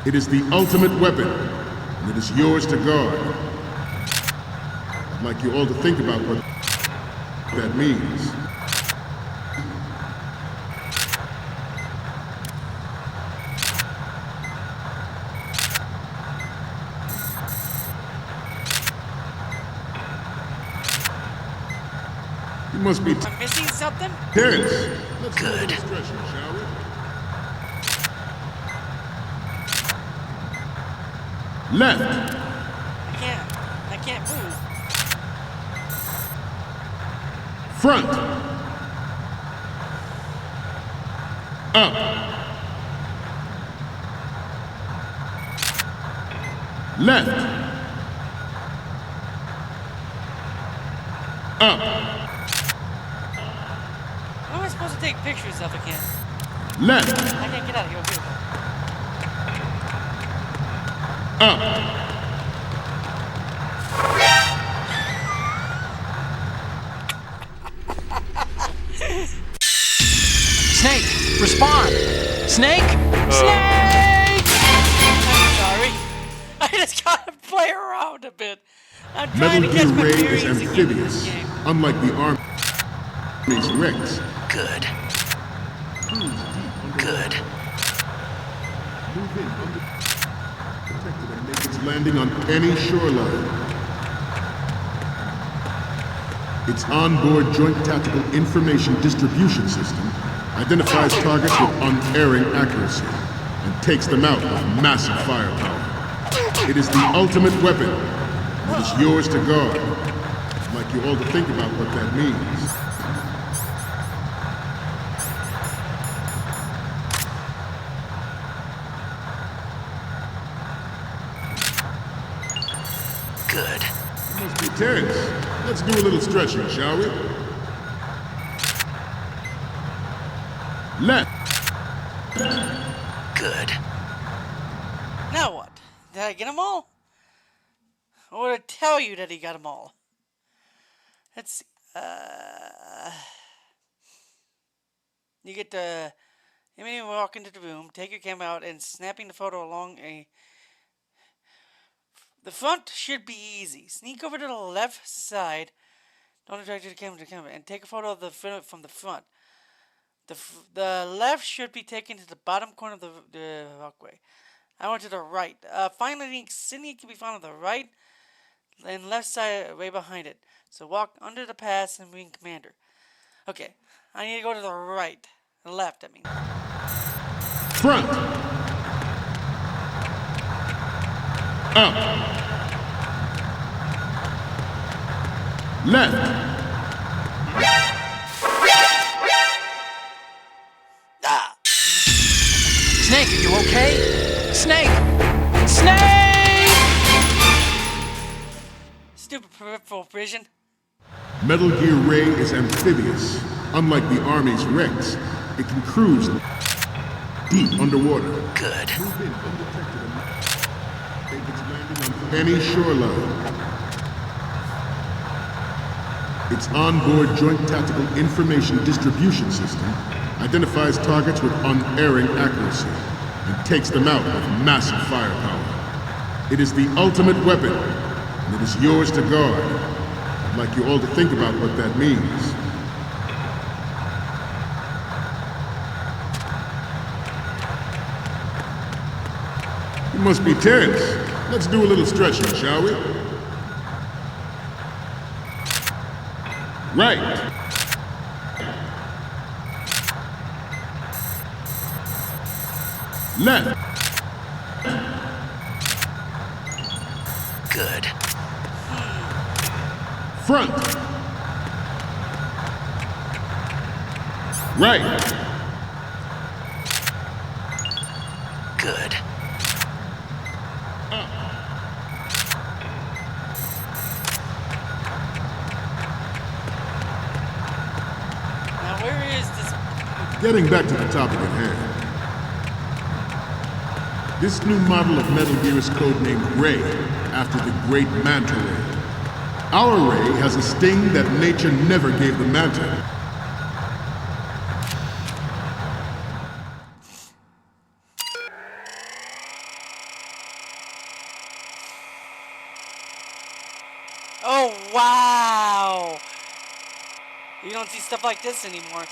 It is the ultimate weapon, and it is yours to guard. I'd like you all to think about what that means. You must be I'm missing something? Terrence, let's do a little stretching, shall we? Left. I can't move. Front. Up. Left. Up. What am I supposed to take pictures of again? Left. I can't get out of here. Okay. Up. Snake, respond! Snake! Snake! I'm sorry. I just gotta play around a bit. I'm trying Metal to catch Gear my Ray is bearings again in this amphibious, game. unlike the Army's Rex. Good. Good. Move in undetected and make its landing on any shoreline. Its onboard Joint Tactical Information Distribution System identifies targets with unerring accuracy and takes them out with massive firepower. It is the ultimate weapon, and it is yours to guard. I'd like you all to think about what that means. Terrence, let's do a little stretching, shall we? Left. Good. Now what? Did I get them all? Or did I tell you that he got them all? Let's see. You get to immediately walk into the room, take your camera out, and snapping the photo along the front should be easy. Sneak over to the left side. Don't attract the camera, and take a photo of the from the front. The left should be taken to the bottom corner of the walkway. I went to the right. Finally, Sydney can be found on the right and left side, way behind it. So walk under the pass and ring Commander. Okay, I need to go to the right. The left, I mean. Front. Up. Left. Snake, are you okay? Snake! Snake! Stupid peripheral vision. Metal Gear Ray is amphibious. Unlike the Army's Rex, it can cruise deep underwater. Good. Move in undetected and it's landing on any shoreline. Its onboard Joint Tactical Information Distribution System identifies targets with unerring accuracy and takes them out with massive firepower. It is the ultimate weapon, and it is yours to guard. I'd like you all to think about what that means. You must be Terrence. Let's do a little stretching, shall we? Right. Left. Good. Front. Right. Good. Now where is this? Getting back to the topic at hand. This new model of Metal Gear is codenamed Ray, after the great Manta Ray. Our Ray has a sting that nature never gave the Manta. Oh, wow! You don't see stuff like this anymore.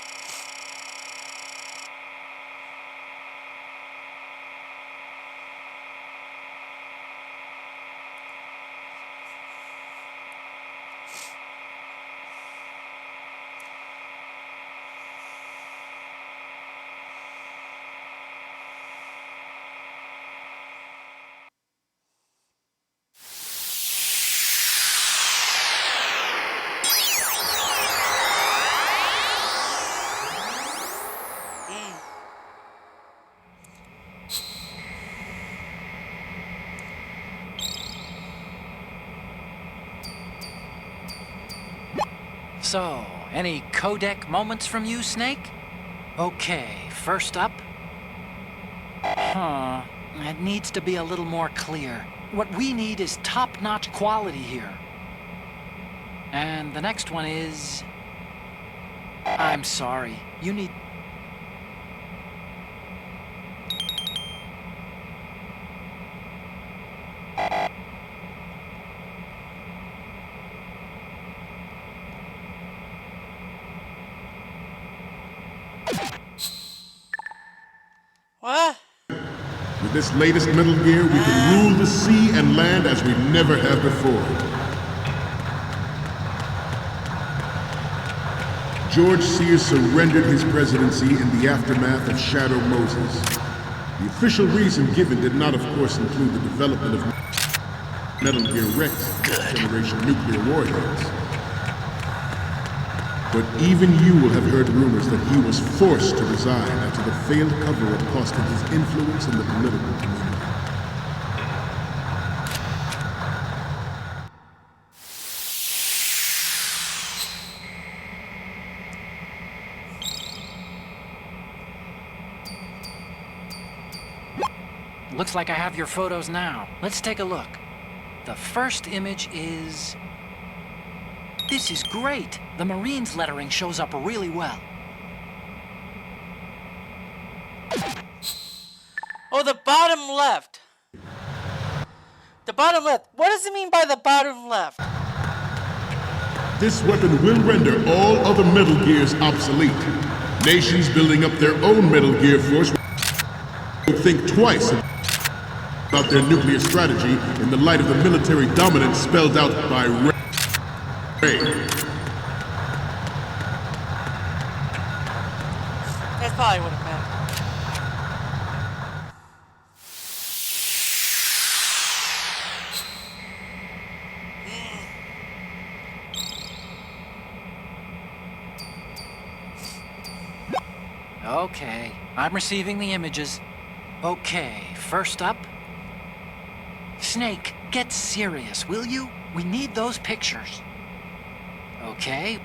So, any codec moments from you, Snake? Okay, first up. It needs to be a little more clear. What we need is top-notch quality here. And the next one is... I'm sorry, you need... What? With this latest Metal Gear, we can rule the sea and land as we never have before. George Sears surrendered his presidency in the aftermath of Shadow Moses. The official reason given did not, of course, include the development of Metal Gear Rex, generation nuclear warheads. But even you will have heard rumors that he was forced to resign after the failed cover-up cost him his influence in the political community. Looks like I have your photos now. Let's take a look. The first image is... This is great! The Marines lettering shows up really well. Oh, the bottom left. The bottom left. What does it mean by the bottom left? This weapon will render all other Metal Gears obsolete. Nations building up their own Metal Gear force will think twice about their nuclear strategy in the light of the military dominance spelled out by Ray. That's probably what it meant. Okay, I'm receiving the images. Okay, first up... Snake, get serious, will you? We need those pictures. Okay.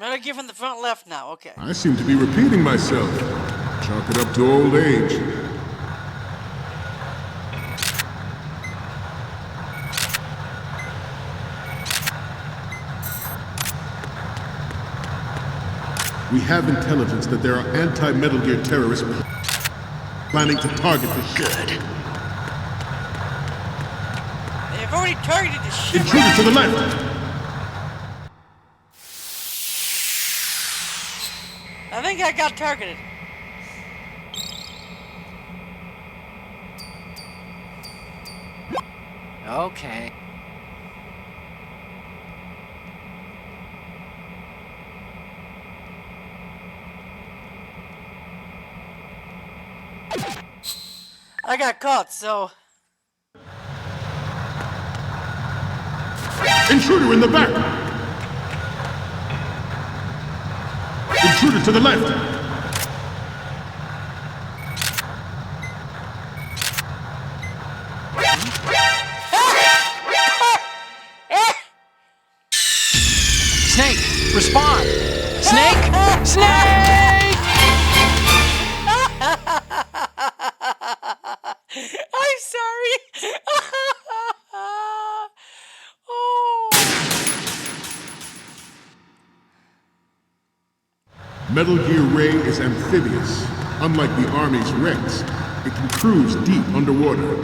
Metal Gear from the front left now, okay. I seem to be repeating myself. Chalk it up to old age. We have intelligence that there are anti-Metal Gear terrorists planning to target the ship. Good. They've already targeted the ship. Intruder to the left! I think I got targeted. Okay. I got caught, so... Intruder in the back! Intruder to the left! Snake, respond! Snake! Snake! I'm sorry. Oh. Metal Gear Ray is amphibious. Unlike the Army's Rex, it can cruise deep underwater,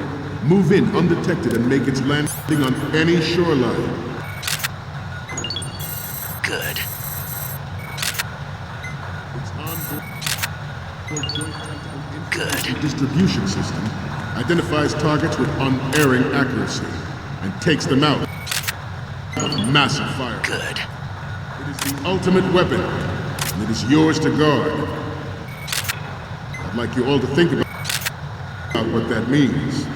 move in undetected and make its landing on any shoreline. Good. Its onboard joint tactical Good. distribution system identifies targets with unerring accuracy and takes them out with massive fire. Good. It is the ultimate weapon, and it is yours to guard. I'd like you all to think about what that means.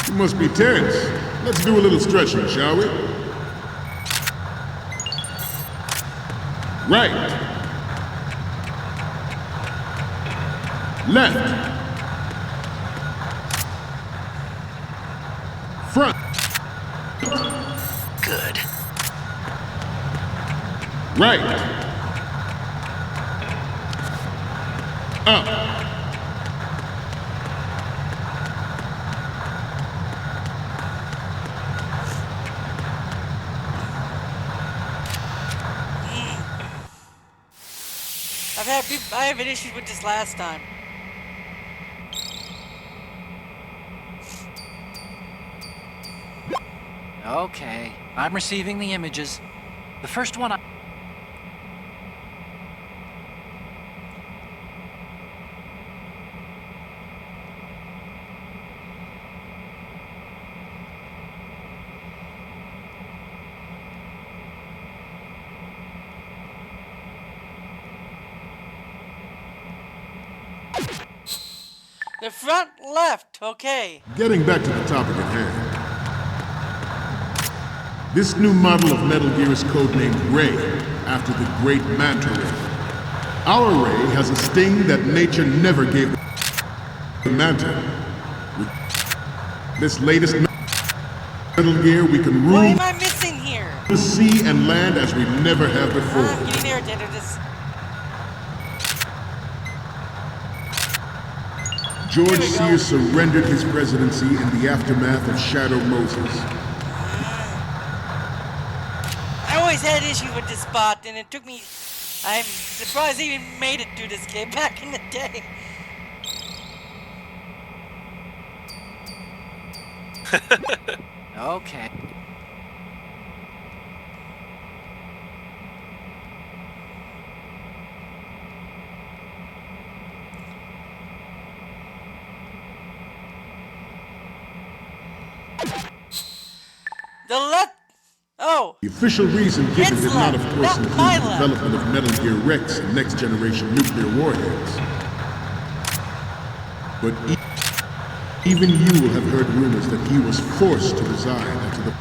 You must be tense. Let's do a little stretching, shall we? Right. Left. Front. Good. Right. Up. I have issues with this last time. Okay, I'm receiving the images. The first one I... The front left, okay. Getting back to the topic at hand. This new model of Metal Gear is codenamed Ray, after the great Manta Ray. Our Ray has a sting that nature never gave the Manta. With this latest Metal Gear, we can What rule am I missing here? the sea and land as we never have before. I'm getting irritated. George Sears surrendered his presidency in the aftermath of Shadow Moses. I always had issues with this spot, and it took me... I'm surprised I even made it through this game back in the day. Okay. Oh! The official reason given did not, of course, include my the development of Metal Gear Rex and next-generation nuclear warheads. But even you will have heard rumors that he was forced to resign after the...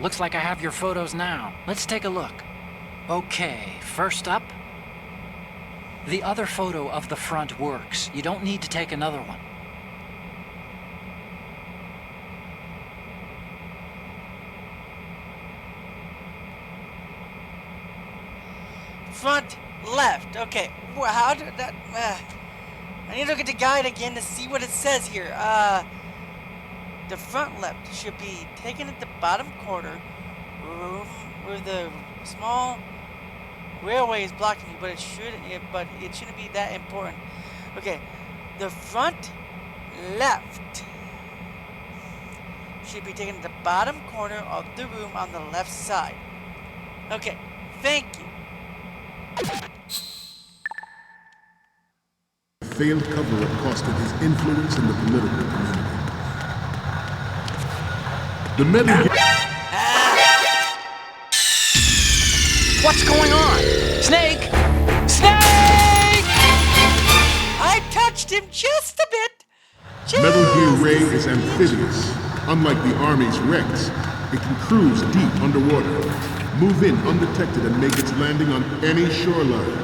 Looks like I have your photos now. Let's take a look. Okay, first up. The other photo of the front works. You don't need to take another one. Front left. Okay. Well, how did that... I need to look at the guide again to see what it says here. The front left should be taken at the bottom corner, room where the small railway is blocking you, but it shouldn't be that important. Okay, the front left should be taken at the bottom corner of the room on the left side. Okay, thank you. Failed cover-up costed his influence in the political community. The Metal Gear... What's going on? Snake! Snake! I touched him just a bit. Metal Gear Ray is amphibious. Unlike the Army's Rex, it can cruise deep underwater, move in undetected and make its landing on any shoreline.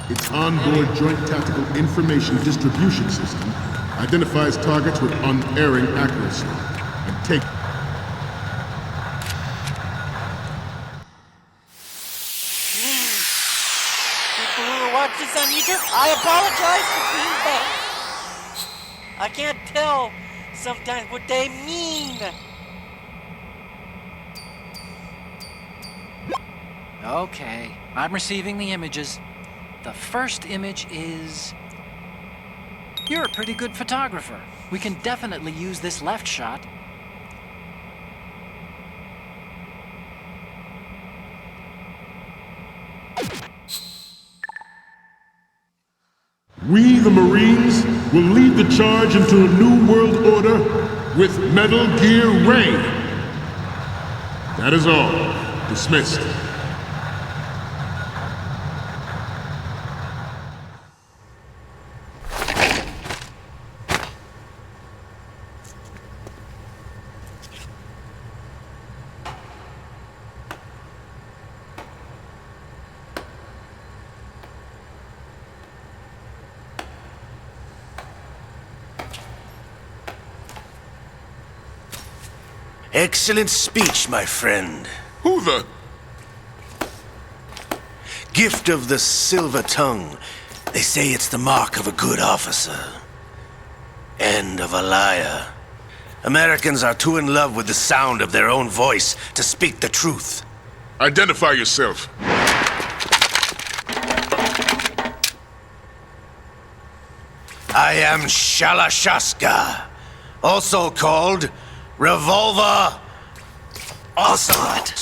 Its onboard Joint Tactical Information Distribution System identifies targets with unerring accuracy and take... People who watch this on YouTube, I apologize for being bad. I can't tell sometimes what they mean. Okay, I'm receiving the images. The first image is... You're a pretty good photographer. We can definitely use this left shot. We, the Marines, will lead the charge into a new world order with Metal Gear Ray. That is all. Dismissed. Excellent speech, my friend. Who the... Gift of the silver tongue. They say it's the mark of a good officer. And of a liar. Americans are too in love with the sound of their own voice to speak the truth. Identify yourself. I am Shalashaska, also called Revolver Ocelot.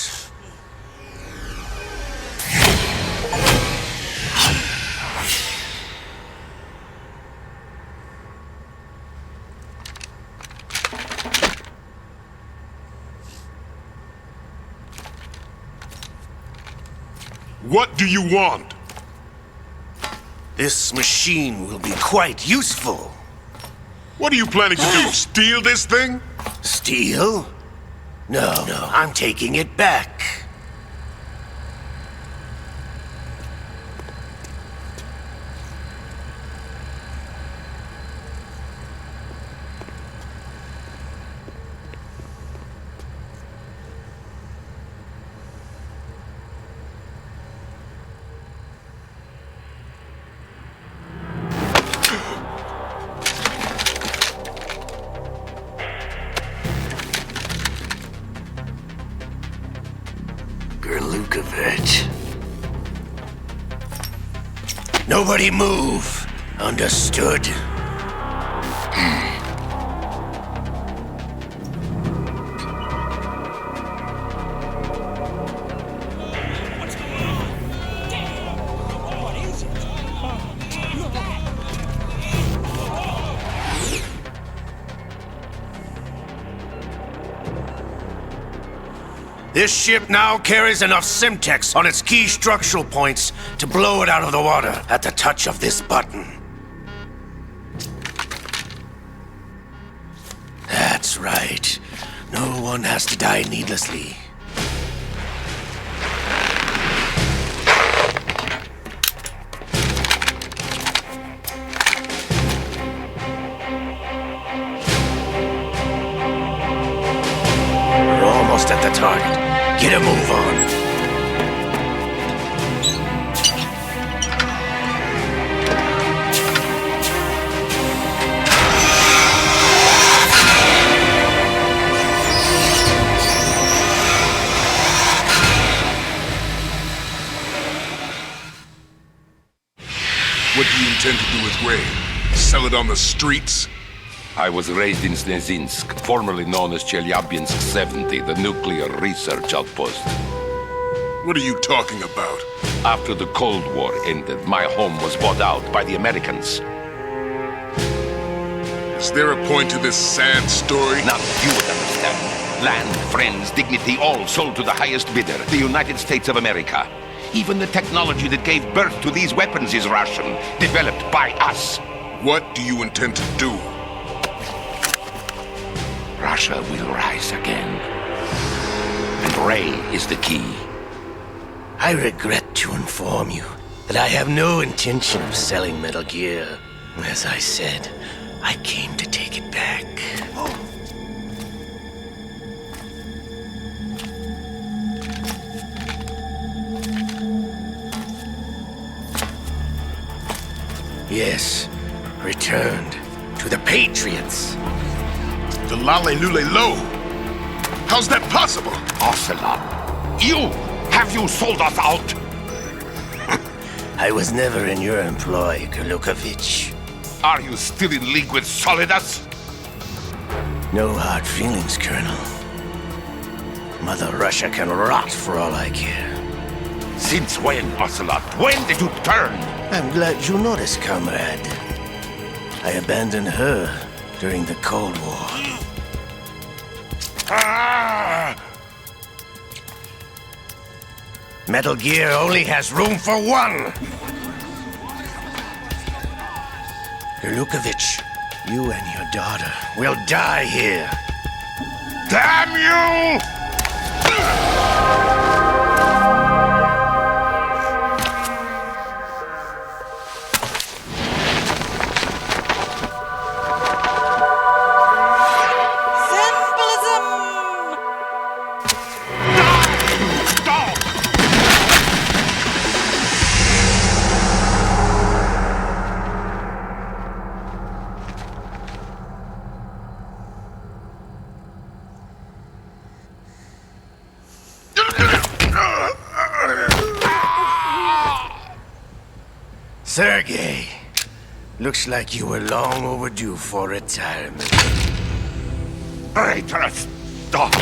What do you want? This machine will be quite useful. What are you planning to do? Steal this thing? Steal? No, I'm taking it back. Gerlukovich. Nobody move. Understood? This ship now carries enough Simtex on its key structural points to blow it out of the water at the touch of this button. That's right. No one has to die needlessly. We're almost at the target. Get a move on. What do you intend to do with Ray? Sell it on the streets? I was raised in Snezinsk, formerly known as Chelyabinsk 70, the nuclear research outpost. What are you talking about? After the Cold War ended, my home was bought out by the Americans. Is there a point to this sad story? Now you would understand. Land, friends, dignity, all sold to the highest bidder, the United States of America. Even the technology that gave birth to these weapons is Russian, developed by us. What do you intend to do? Russia will rise again. And Ray is the key. I regret to inform you that I have no intention of selling Metal Gear. As I said, I came to take it back. Yes, returned to the Patriots. The Lale Lule Lo? How's that possible? Ocelot, have you sold us out? I was never in your employ, Gerlukovich. Are you still in league with Solidus? No hard feelings, Colonel. Mother Russia can rot for all I care. Since when, Ocelot? When did you turn? I'm glad you noticed, comrade. I abandoned her during the Cold War. Metal Gear only has room for one! Gerlukovich, you and your daughter will die here. Damn you! Sergei, looks like you were long overdue for retirement. Traitorous dog!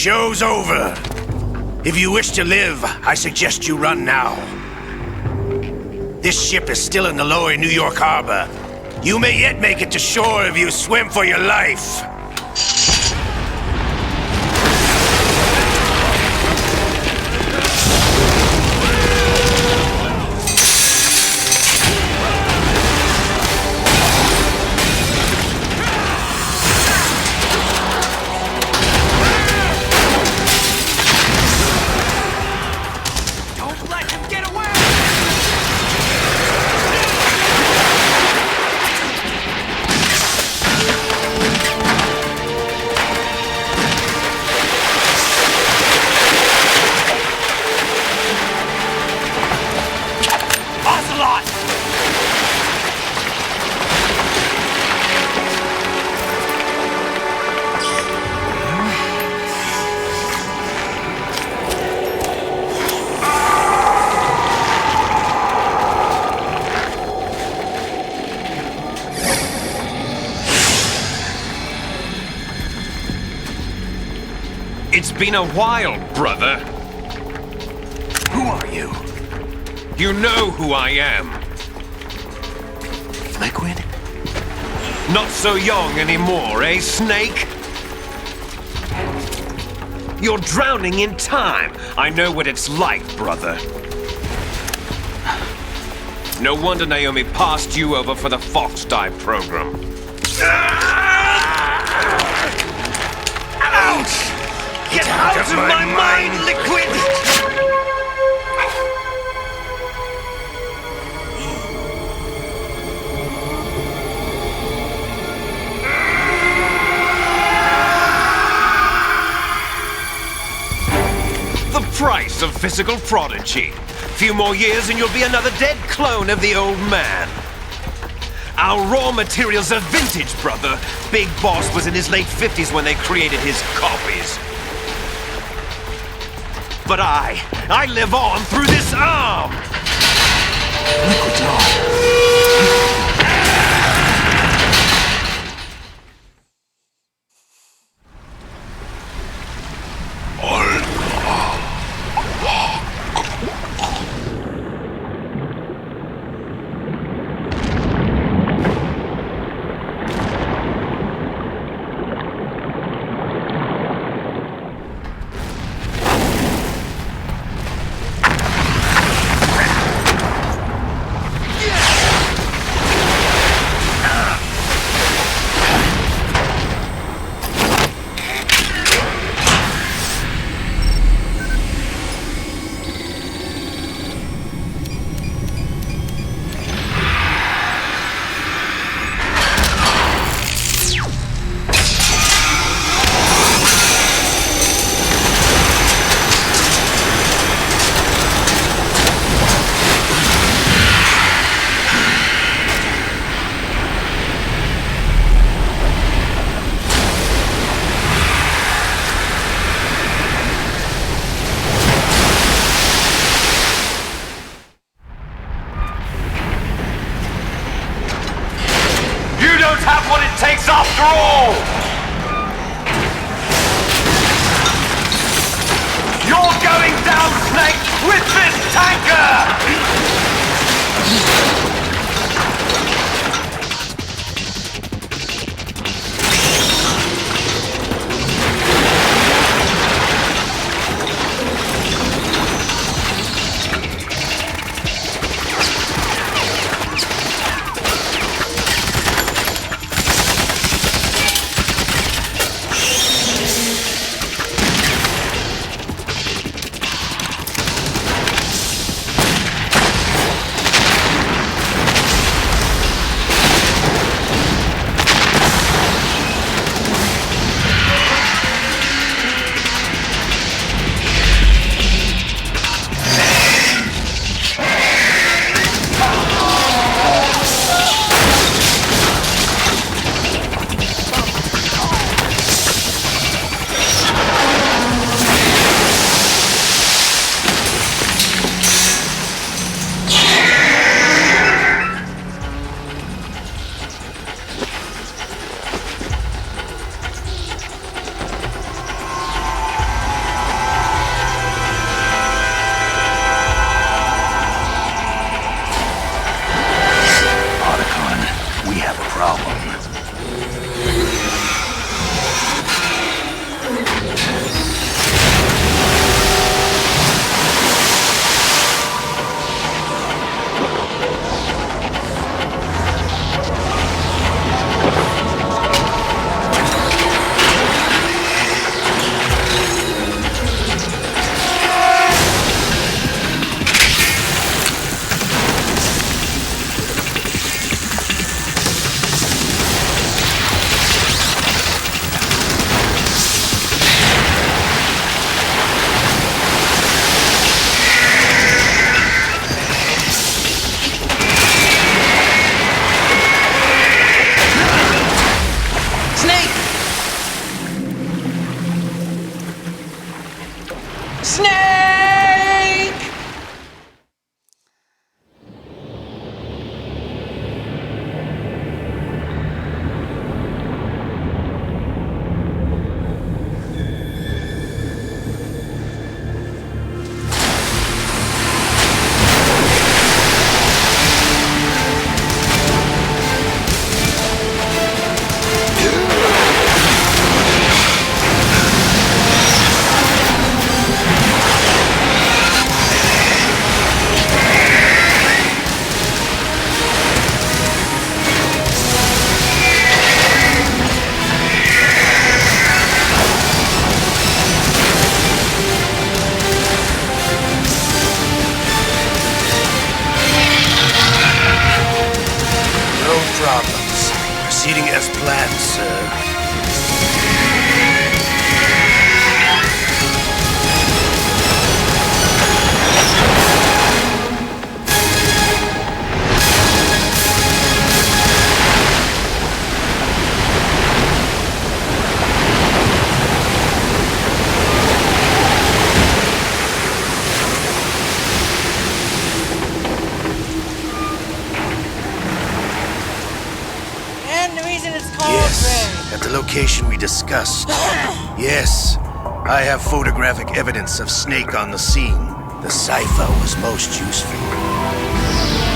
show's over. If you wish to live, I suggest you run now. This ship is still in the lower New York harbor. You may yet make it to shore if you swim for your life. It's been a while, brother. Who are you? You know who I am. Liquid? Not so young anymore, eh, Snake? You're drowning in time. I know what it's like, brother. No wonder Naomi passed you over for the Fox Dive program. Ouch! Get out of my mind, Liquid! The price of physical prodigy. Few more years and you'll be another dead clone of the old man. Our raw materials are vintage, brother. Big Boss was in his late 50s when they created his copies. But I live on through this arm! Liquid's on. Have what it takes after all! You're going down, Snake, with this tanker! problems. Proceeding as planned, sir. Yes, at the location we discussed. Yes, I have photographic evidence of Snake on the scene. The cipher was most useful.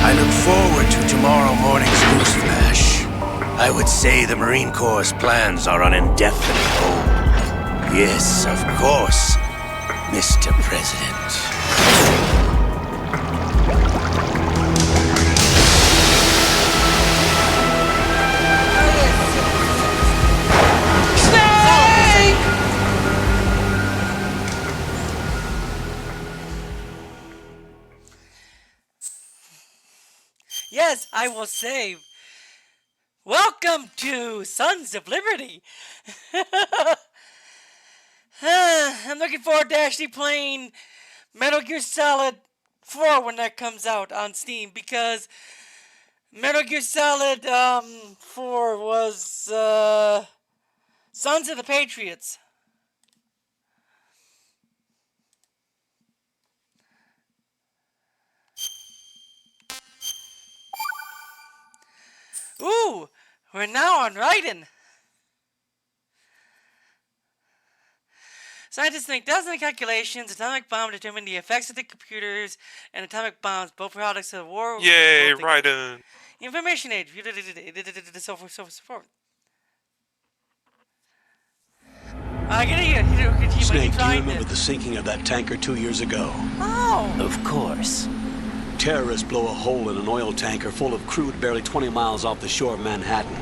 I look forward to tomorrow morning's news flash. I would say the Marine Corps' plans are on indefinite hold. Yes, of course, Mr. President. Yes, I will save. Welcome to Sons of Liberty. I'm looking forward to actually playing Metal Gear Solid 4 when that comes out on Steam, because Metal Gear Solid 4 was Sons of the Patriots. Ooh, we're now on Raiden. Scientists make dozens of calculations. Atomic bomb determine the effects of the computers and atomic bombs, both products of the war. Yay, Raiden. Information age. So forth. I get it. Snake, do you remember the sinking of that tanker 2 years ago? Oh. Of course. Terrorists blow a hole in an oil tanker full of crude barely 20 miles off the shore of Manhattan.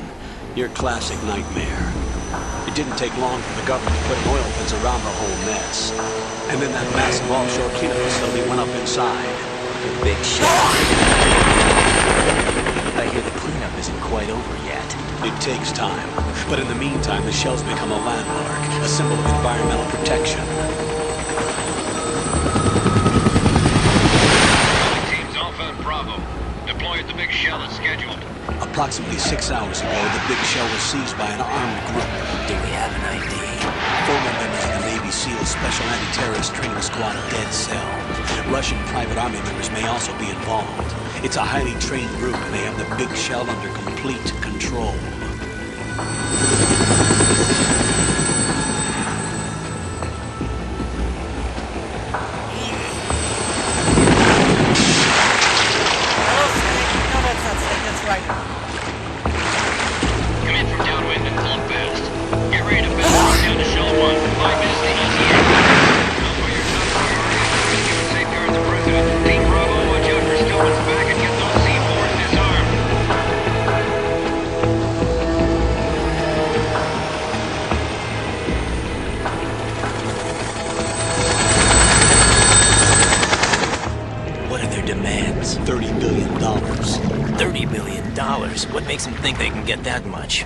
Your classic nightmare. It didn't take long for the government to put an oil fence around the whole mess. And then that massive offshore cleanup facility went up inside. The big shell. I hear the cleanup isn't quite over yet. It takes time. But in the meantime, the shell's become a landmark, a symbol of environmental protection. Bravo. Deploy at the Big Shell as scheduled. Approximately 6 hours ago, the Big Shell was seized by an armed group. Do we have an ID? Former members of the Navy SEAL Special Anti-Terrorist Training Squad Dead Cell. Russian private army members may also be involved. It's a highly trained group, and they have the Big Shell under complete control. Come in from downwind and clunk fast. Get ready to bounce down to Shell 1 for 5 minutes to ETA. Don't put your top priority. Secure and safeguard the President. Team Bravo, watch out for Stillman's back and get those C4s disarmed. What are their demands? $30 billion. $30 billion? What makes them think they can get that much?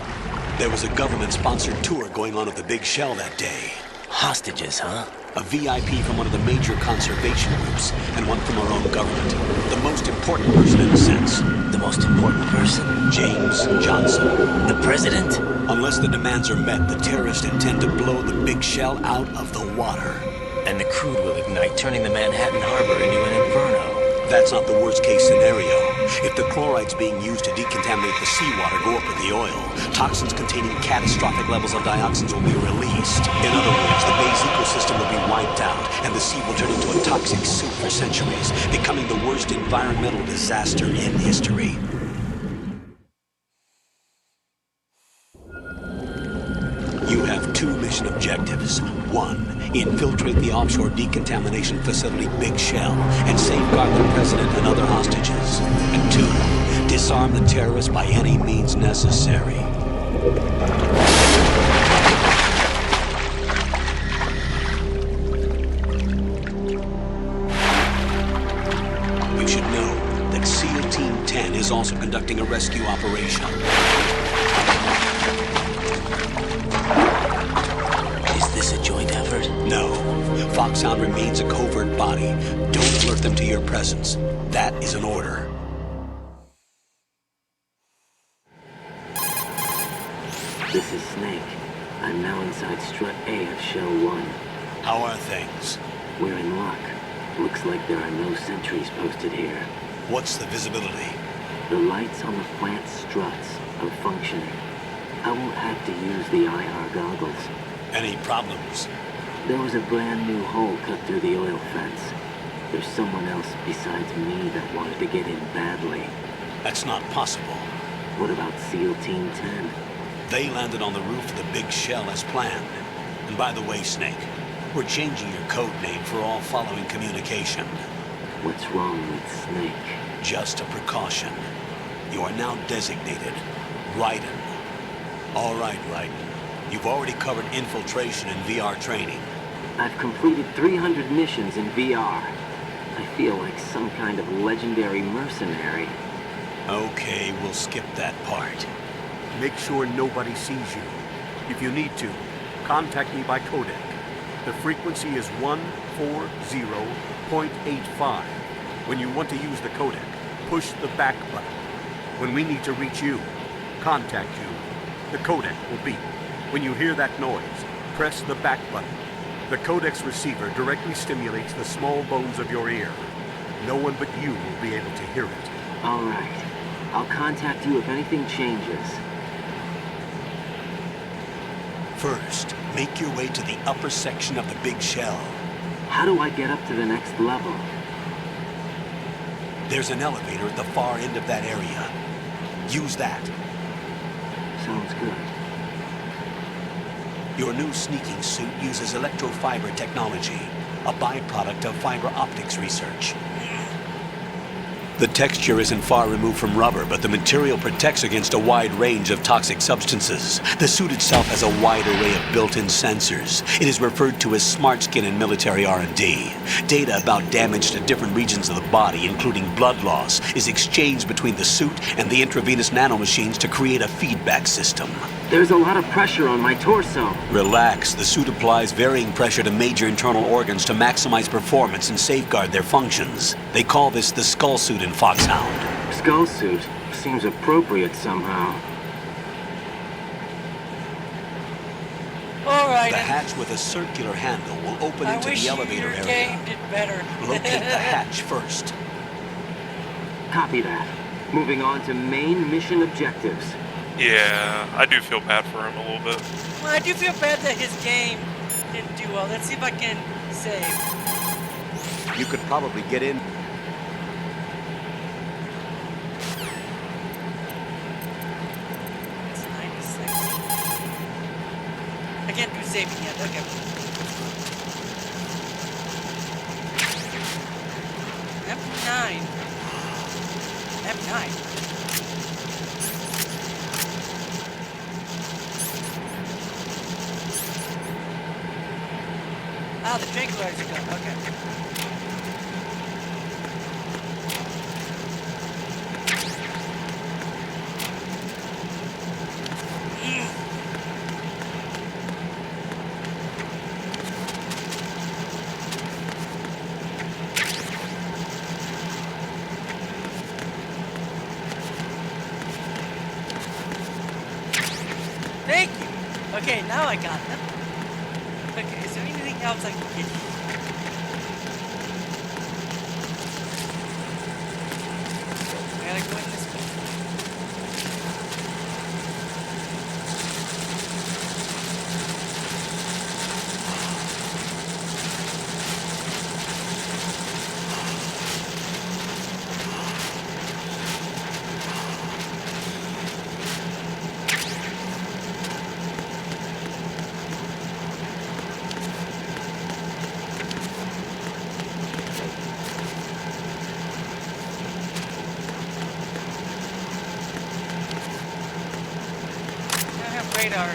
There was a government-sponsored tour going on at the Big Shell that day. Hostages, huh? A VIP from one of the major conservation groups, and one from our own government. The most important person in a sense. The most important person? James Johnson. The president? Unless the demands are met, the terrorists intend to blow the Big Shell out of the water. And the crude will ignite, turning the Manhattan Harbor into an inferno. That's not the worst-case scenario. If the chlorides being used to decontaminate the seawater go up with the oil, toxins containing catastrophic levels of dioxins will be released. In other words, the bay's ecosystem will be wiped out, and the sea will turn into a toxic soup for centuries, becoming the worst environmental disaster in history. You have 2 mission objectives. 1, infiltrate the offshore decontamination facility Big Shell and safeguard the president and other hostages. And 2, disarm the terrorists by any means necessary. You should know that SEAL Team 10 is also conducting a rescue operation. Is this a joint effort? No. Foxhound remains a covert body. Don't alert them to your presence. That is an order. This is Snake. I'm now inside Strut A of Shell 1. How are things? We're in luck. Looks like there are no sentries posted here. What's the visibility? The lights on the plant struts are functioning. I won't have to use the IR goggles. Any problems? There was a brand new hole cut through the oil fence. There's someone else besides me that wanted to get in badly. That's not possible. What about SEAL Team 10? They landed on the roof of the big shell as planned. And by the way, Snake, we're changing your code name for all following communication. What's wrong with Snake? Just a precaution. You are now designated Raiden. All right, Raiden. You've already covered infiltration and VR training. I've completed 300 missions in VR. I feel like some kind of legendary mercenary. Okay, we'll skip that part. Make sure nobody sees you. If you need to, contact me by codec. The frequency is 140.85. When you want to use the codec, push the back button. When we need to reach you, contact you, the codec will beep. When you hear that noise, press the back button. The codec's receiver directly stimulates the small bones of your ear. No one but you will be able to hear it. All right. I'll contact you if anything changes. First, make your way to the upper section of the big shell. How do I get up to the next level? There's an elevator at the far end of that area. Use that. Sounds good. Your new sneaking suit uses electrofiber technology, a byproduct of fiber optics research. The texture isn't far removed from rubber, but the material protects against a wide range of toxic substances. The suit itself has a wide array of built-in sensors. It is referred to as smart skin in military R&D. Data about damage to different regions of the body, including blood loss, is exchanged between the suit and the intravenous nanomachines to create a feedback system. There's a lot of pressure on my torso. Relax. The suit applies varying pressure to major internal organs to maximize performance and safeguard their functions. They call this the skull suit in Foxhound. Skull suit seems appropriate somehow. All right. The hatch with a circular handle will open into the elevator area. Game did better. Locate the hatch first. Copy that. Moving on to main mission objectives. Yeah, I do feel bad for him a little bit. Well, I do feel bad that his game didn't do well. Let's see if I can save. You could probably get in. It's 96. I can't do saving yet. Okay. F9. F9. Ah, the tranquilizers are done. Okay. Thank you. Okay, now I got them. Okay, is there anything else I can get? Gotta go in this way. Radar.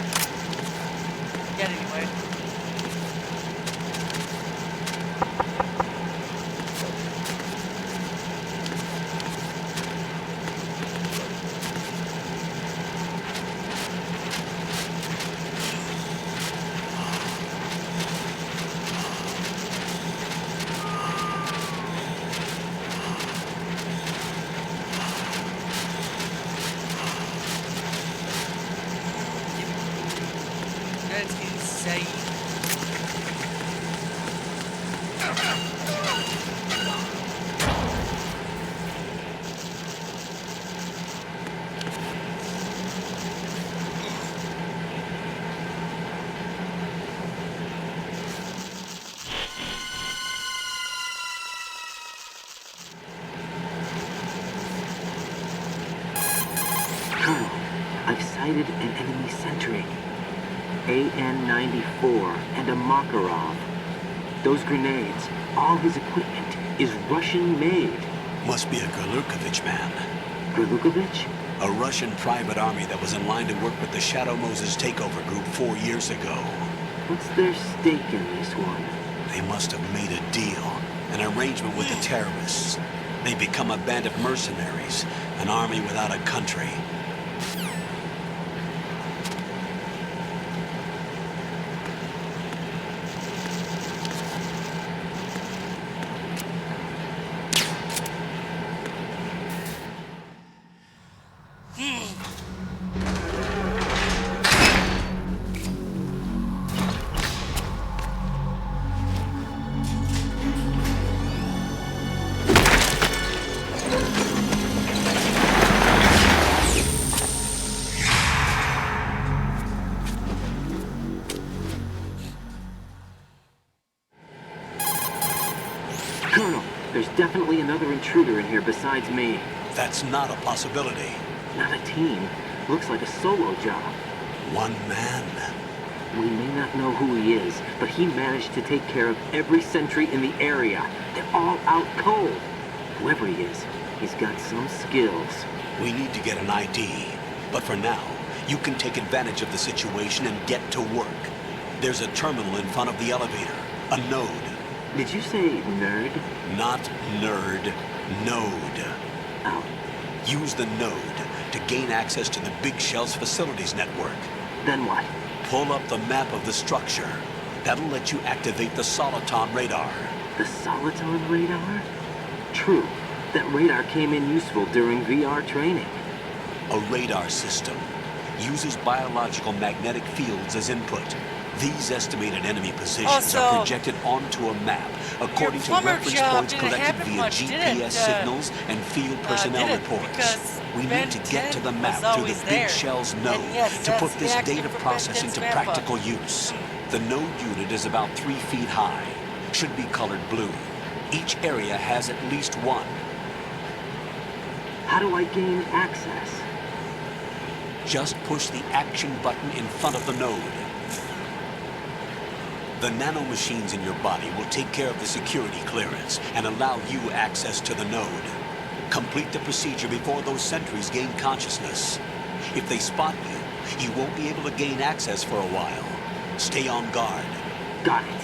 Yet anyway. say. Colonel, I've sighted an enemy sentry. AN-94 and a Makarov. Those grenades, all his equipment, is Russian-made. Must be a Gurlukovich man. Gurlukovich? A Russian private army that was in line to work with the Shadow Moses takeover group 4 years ago. What's their stake in this one? They must have made a deal, an arrangement with the terrorists. They become a band of mercenaries, an army without a country. Colonel, there's definitely another intruder in here besides me. That's not a possibility. Not a team. Looks like a solo job. One man. We may not know who he is, but he managed to take care of every sentry in the area. They're all out cold. Whoever he is, he's got some skills. We need to get an ID. But for now, you can take advantage of the situation and get to work. There's a terminal in front of the elevator. A node. Did you say nerd? Not nerd. Node. Oh. Use the node to gain access to the Big Shell's facilities network. Then what? Pull up the map of the structure. That'll let you activate the Soliton radar. The Soliton radar? True. That radar came in useful during VR training. A radar system uses biological magnetic fields as input. These estimated enemy positions are projected onto a map according to reference points collected via GPS signals and field personnel reports. We need to get to the map through the Big Shell's node to put this data process into practical use. The node unit is about 3 feet high. Should be colored blue. Each area has at least one. How do I gain access? Just push the action button in front of the node. The nanomachines in your body will take care of the security clearance and allow you access to the node. Complete the procedure before those sentries gain consciousness. If they spot you, you won't be able to gain access for a while. Stay on guard. Got it.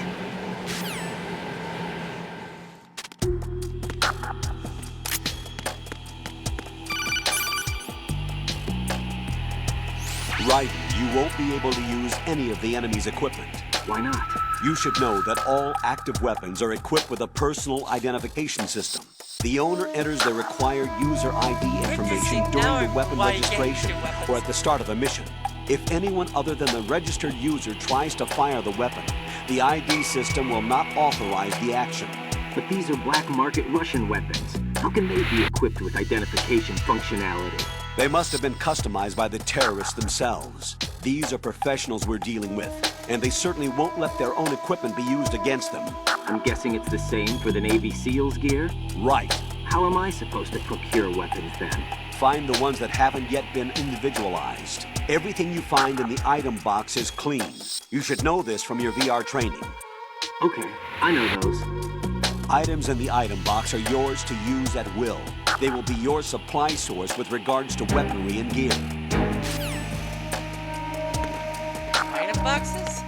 Raiden, you won't be able to use any of the enemy's equipment. Why not? You should know that all active weapons are equipped with a personal identification system. The owner enters the required user ID information during the weapon registration or at the start of a mission. If anyone other than the registered user tries to fire the weapon, the ID system will not authorize the action. But these are black market Russian weapons. How can they be equipped with identification functionality? They must have been customized by the terrorists themselves. These are professionals we're dealing with, and they certainly won't let their own equipment be used against them. I'm guessing it's the same for the Navy SEALs gear? Right. How am I supposed to procure weapons then? Find the ones that haven't yet been individualized. Everything you find in the item box is clean. You should know this from your VR training. Okay, I know those. Items in the item box are yours to use at will. They will be your supply source with regards to weaponry and gear. Item boxes?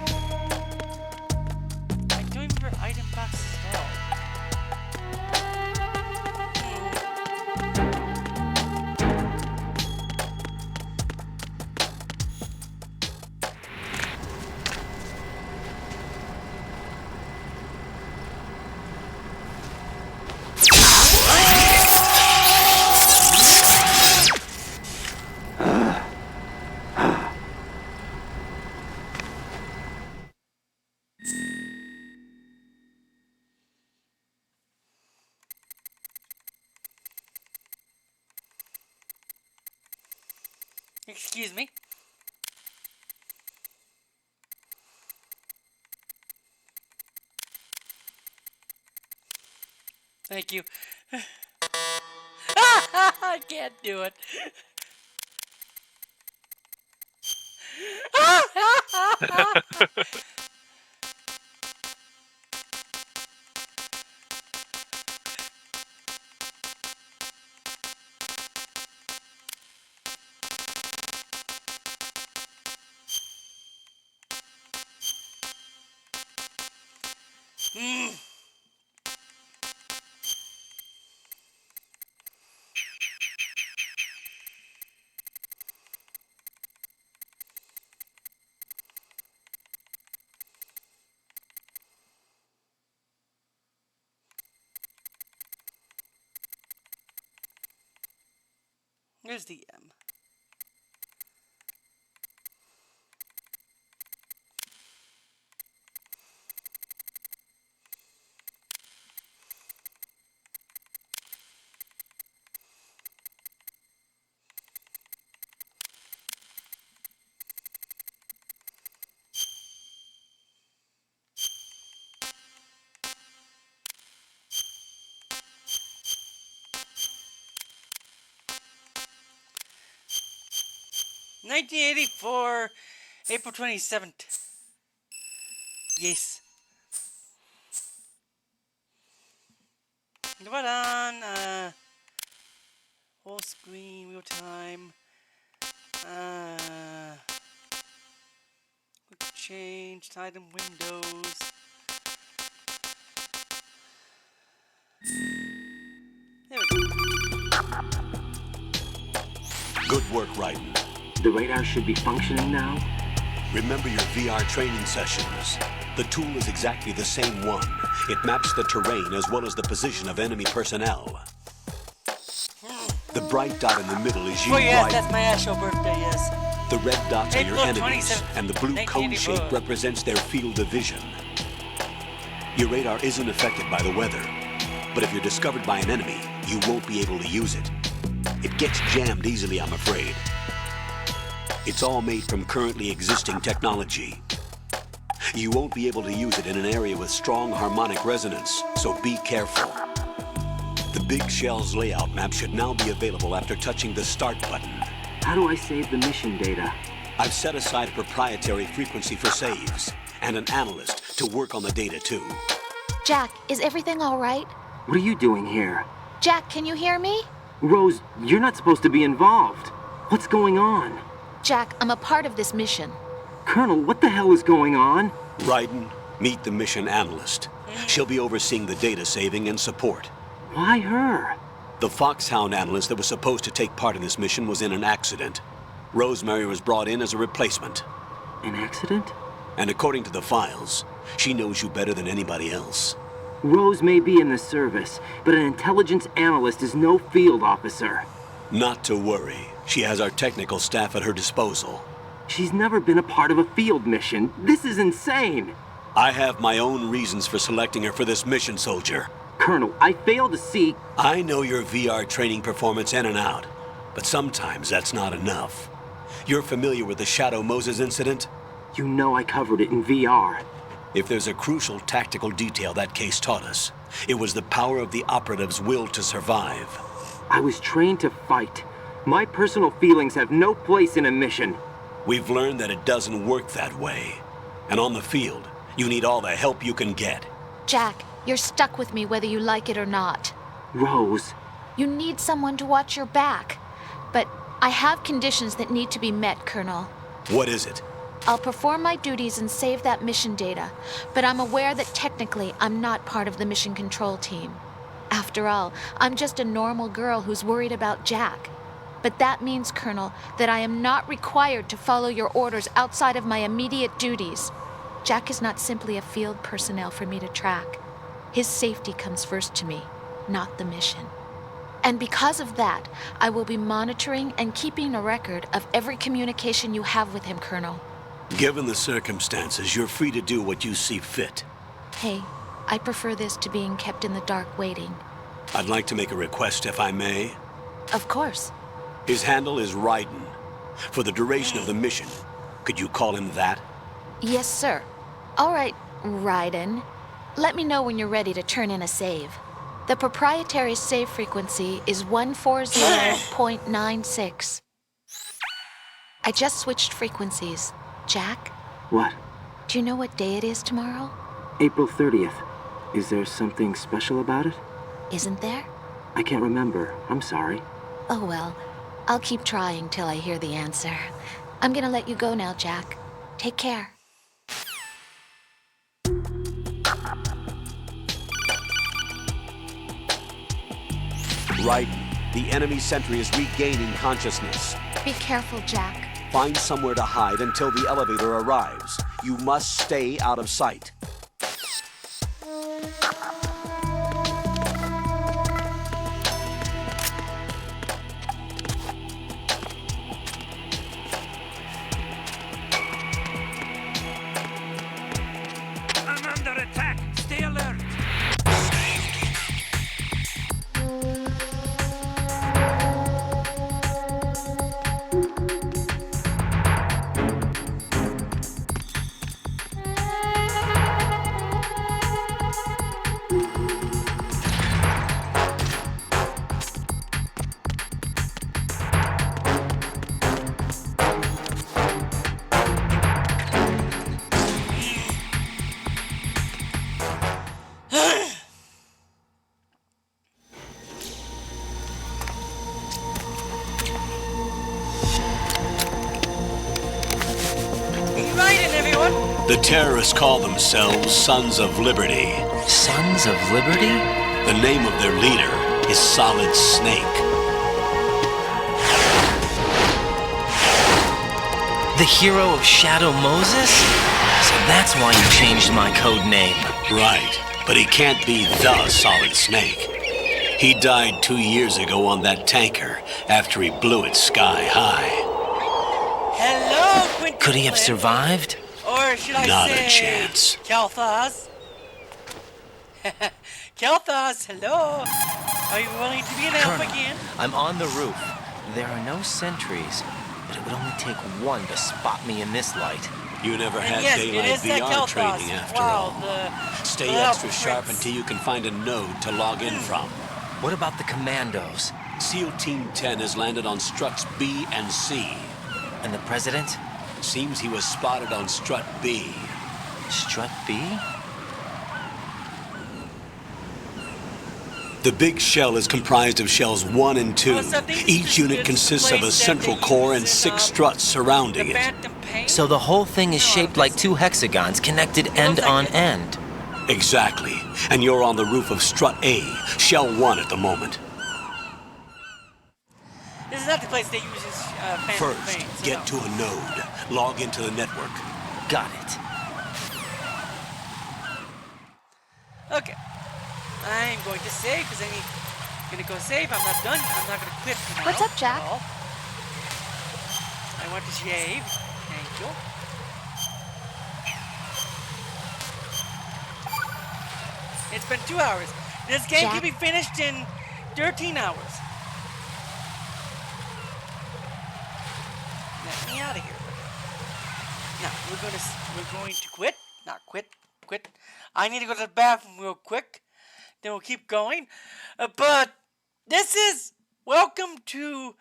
I don't remember item boxes at all. Excuse me. Thank you. I can't do it. Here's the M. $1984, April 27th. Yes. What on? Full screen, real time. Quick change, item windows. There we go. Good work, Raiden. The radar should be functioning now? Remember your VR training sessions. The tool is exactly the same one. It maps the terrain as well as the position of enemy personnel. The bright dot in the middle is you, Oh yes, Raiden. that's my actual birthday, yes. The red dots are your April enemies, 27th, and the blue cone 1984. shape represents their field of vision. Your radar isn't affected by the weather, but if you're discovered by an enemy, you won't be able to use it. It gets jammed easily, I'm afraid. It's all made from currently existing technology. You won't be able to use it in an area with strong harmonic resonance, so be careful. The Big Shell's layout map should now be available after touching the Start button. How do I save the mission data? I've set aside a proprietary frequency for saves, and an analyst to work on the data too. Jack, is everything all right? What are you doing here? Jack, can you hear me? Rose, you're not supposed to be involved. What's going on? Jack, I'm a part of this mission. Colonel, what the hell is going on? Raiden, meet the mission analyst. She'll be overseeing the data saving and support. Why her? The Foxhound analyst that was supposed to take part in this mission was in an accident. Rosemary was brought in as a replacement. An accident? And according to the files, she knows you better than anybody else. Rose may be in the service, but an intelligence analyst is no field officer. Not to worry. She has our technical staff at her disposal. She's never been a part of a field mission. This is insane. I have my own reasons for selecting her for this mission, soldier. Colonel, I fail to see... I know your VR training performance in and out, but sometimes that's not enough. You're familiar with the Shadow Moses incident? You know I covered it in VR. If there's a crucial tactical detail that case taught us, it was the power of the operative's will to survive. I was trained to fight. My personal feelings have no place in a mission. We've learned that it doesn't work that way. And on the field, you need all the help you can get. Jack, you're stuck with me whether you like it or not. Rose. You need someone to watch your back. But I have conditions that need to be met, Colonel. What is it? I'll perform my duties and save that mission data, but I'm aware that technically I'm not part of the mission control team. After all, I'm just a normal girl who's worried about Jack. But that means, Colonel, that I am not required to follow your orders outside of my immediate duties. Jack is not simply a field personnel for me to track. His safety comes first to me, not the mission. And because of that, I will be monitoring and keeping a record of every communication you have with him, Colonel. Given the circumstances, you're free to do what you see fit. Hey, I prefer this to being kept in the dark waiting. I'd like to make a request, if I may. Of course. His handle is Raiden. For the duration of the mission, could you call him that? Yes, sir. All right, Raiden. Let me know when you're ready to turn in a save. The proprietary save frequency is 140.96. I just switched frequencies. Jack, What? do you know what day it is tomorrow? April 30th. Is there something special about it? Isn't there? I can't remember. I'm sorry. Oh well, I'll keep trying till I hear the answer. I'm gonna let you go now, Jack. Take care. Right. The enemy sentry is regaining consciousness. Be careful, Jack. Find somewhere to hide until the elevator arrives. You must stay out of sight. I'm under attack. Stay alert. The terrorists call themselves Sons of Liberty. Sons of Liberty? The name of their leader is Solid Snake. The hero of Shadow Moses? So that's why you changed my code name. Right, but he can't be the Solid Snake. He died 2 years ago on that tanker after he blew it sky high. Hello, Quentin. Could he have survived? Or should I Not say... a chance. Kel'Thas? Kel'Thas, hello. Are you willing to be an elf Colonel, again? I'm on the roof. There are no sentries, but it would only take one to spot me in this light. You never And had yes, daylight it is that VR Kel'Thas. training after Wow, all. Stay the extra elf sharp prince. until you can find a node to log in from. What about the commandos? SEAL Team 10 has landed on struts B and C. And the president? Seems he was spotted on strut B. Strut B? The big shell is comprised of shells 1 and 2. Each unit consists of a central core and 6 struts surrounding it. So the whole thing is shaped like 2 hexagons connected end on end. Exactly. And you're on the roof of strut A, shell 1 at the moment. This is not the place they use as phantom First, veins, so get no. to a node. Log into the network. Got it. Okay. I'm going to save because I'm going to go save. I'm not done. I'm not going to quit now. What's up, Jack? Well, I want to shave. Thank you. It's been 2 hours. This game can be finished in 13 hours. Let me out of here. Now we're going to quit. Not quit. Quit. I need to go to the bathroom real quick. Then we'll keep going. But this is welcome to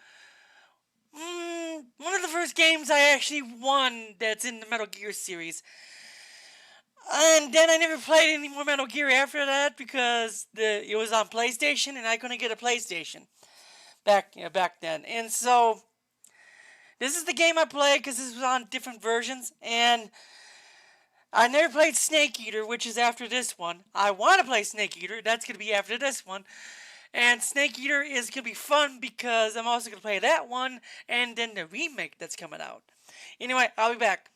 one of the first games I actually won that's in the Metal Gear series. And then I never played any more Metal Gear after that because it was on PlayStation and I couldn't get a PlayStation back then. And so this is the game I played because this was on different versions. And I never played Snake Eater, which is after this one. I want to play Snake Eater. That's going to be after this one. And Snake Eater is going to be fun because I'm also going to play that one and then the remake that's coming out. Anyway, I'll be back.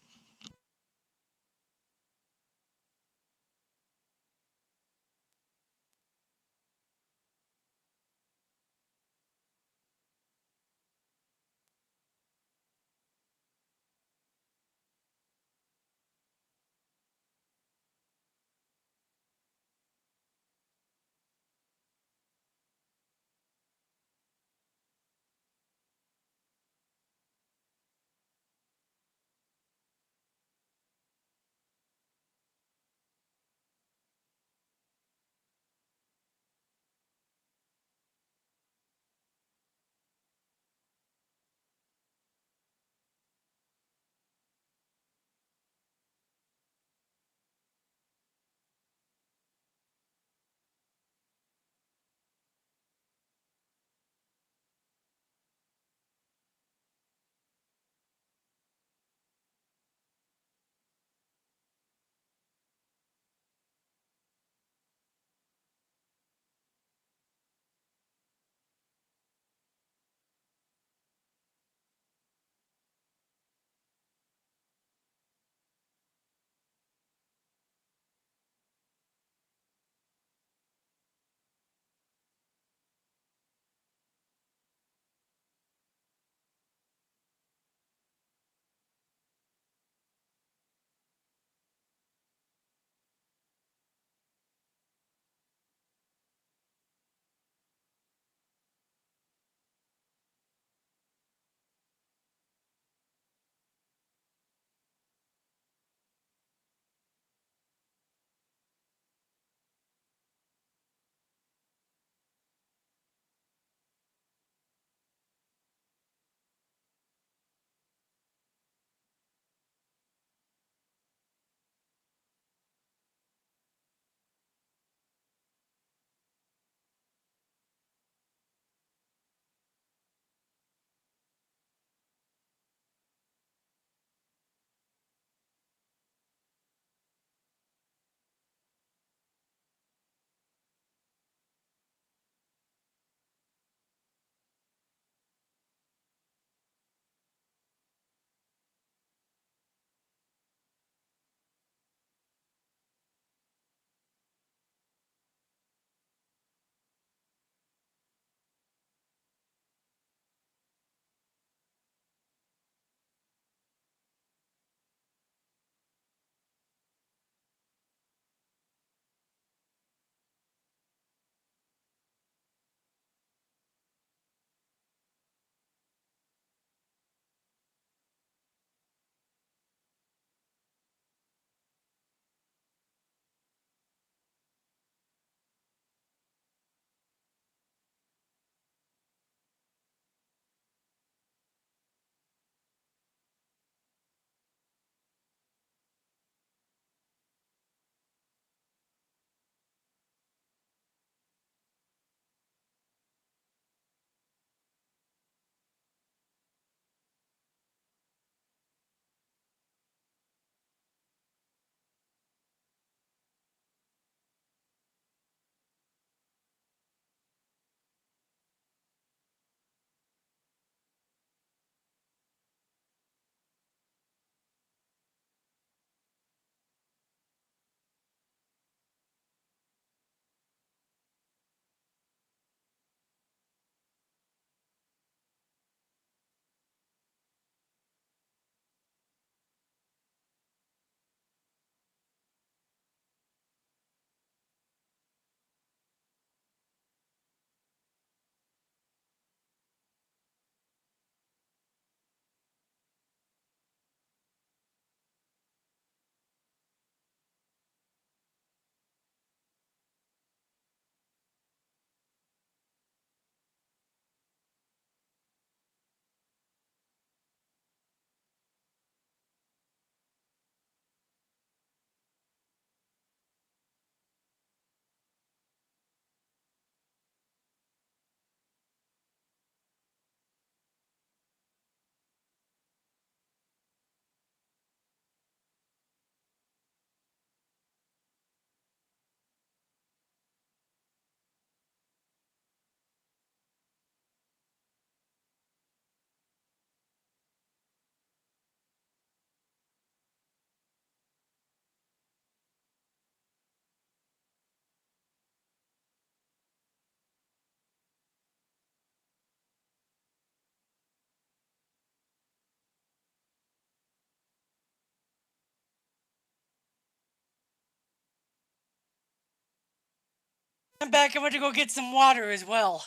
I'm back. I went to go get some water as well.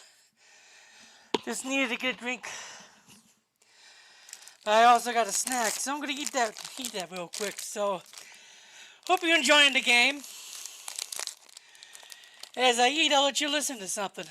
Just needed to get a drink. I also got a snack, so I'm gonna eat that real quick. So, hope you're enjoying the game. As I eat, I'll let you listen to something.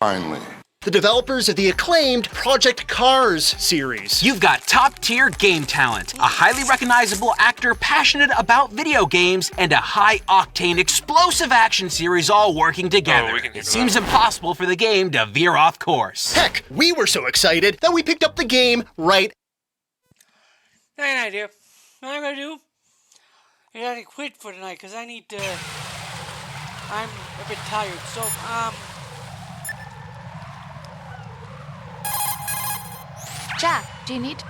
Finally. The developers of the acclaimed Project Cars series. You've got top-tier game talent, a highly recognizable actor passionate about video games, and a high-octane explosive action series all working together. It seems impossible for the game to veer off course. Heck, we were so excited that we picked up the game right. Got an idea. What I'm gonna do? I gotta quit for tonight because I need to. I'm a bit tired, so Jack, do you need... So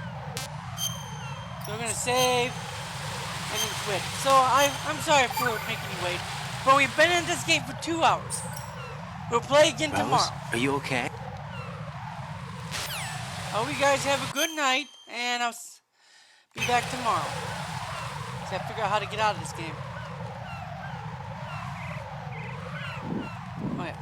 we're gonna save and then quit. So I'm sorry for making you wait, but we've been in this game for 2 hours. We'll play again tomorrow. Are you okay? Hope you guys have a good night, and I'll be back tomorrow. So I have to figure out how to get out of this game. Oh yeah.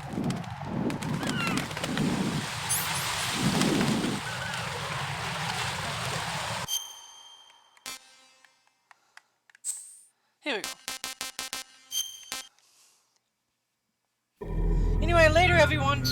Here we go. Anyway, later everyone.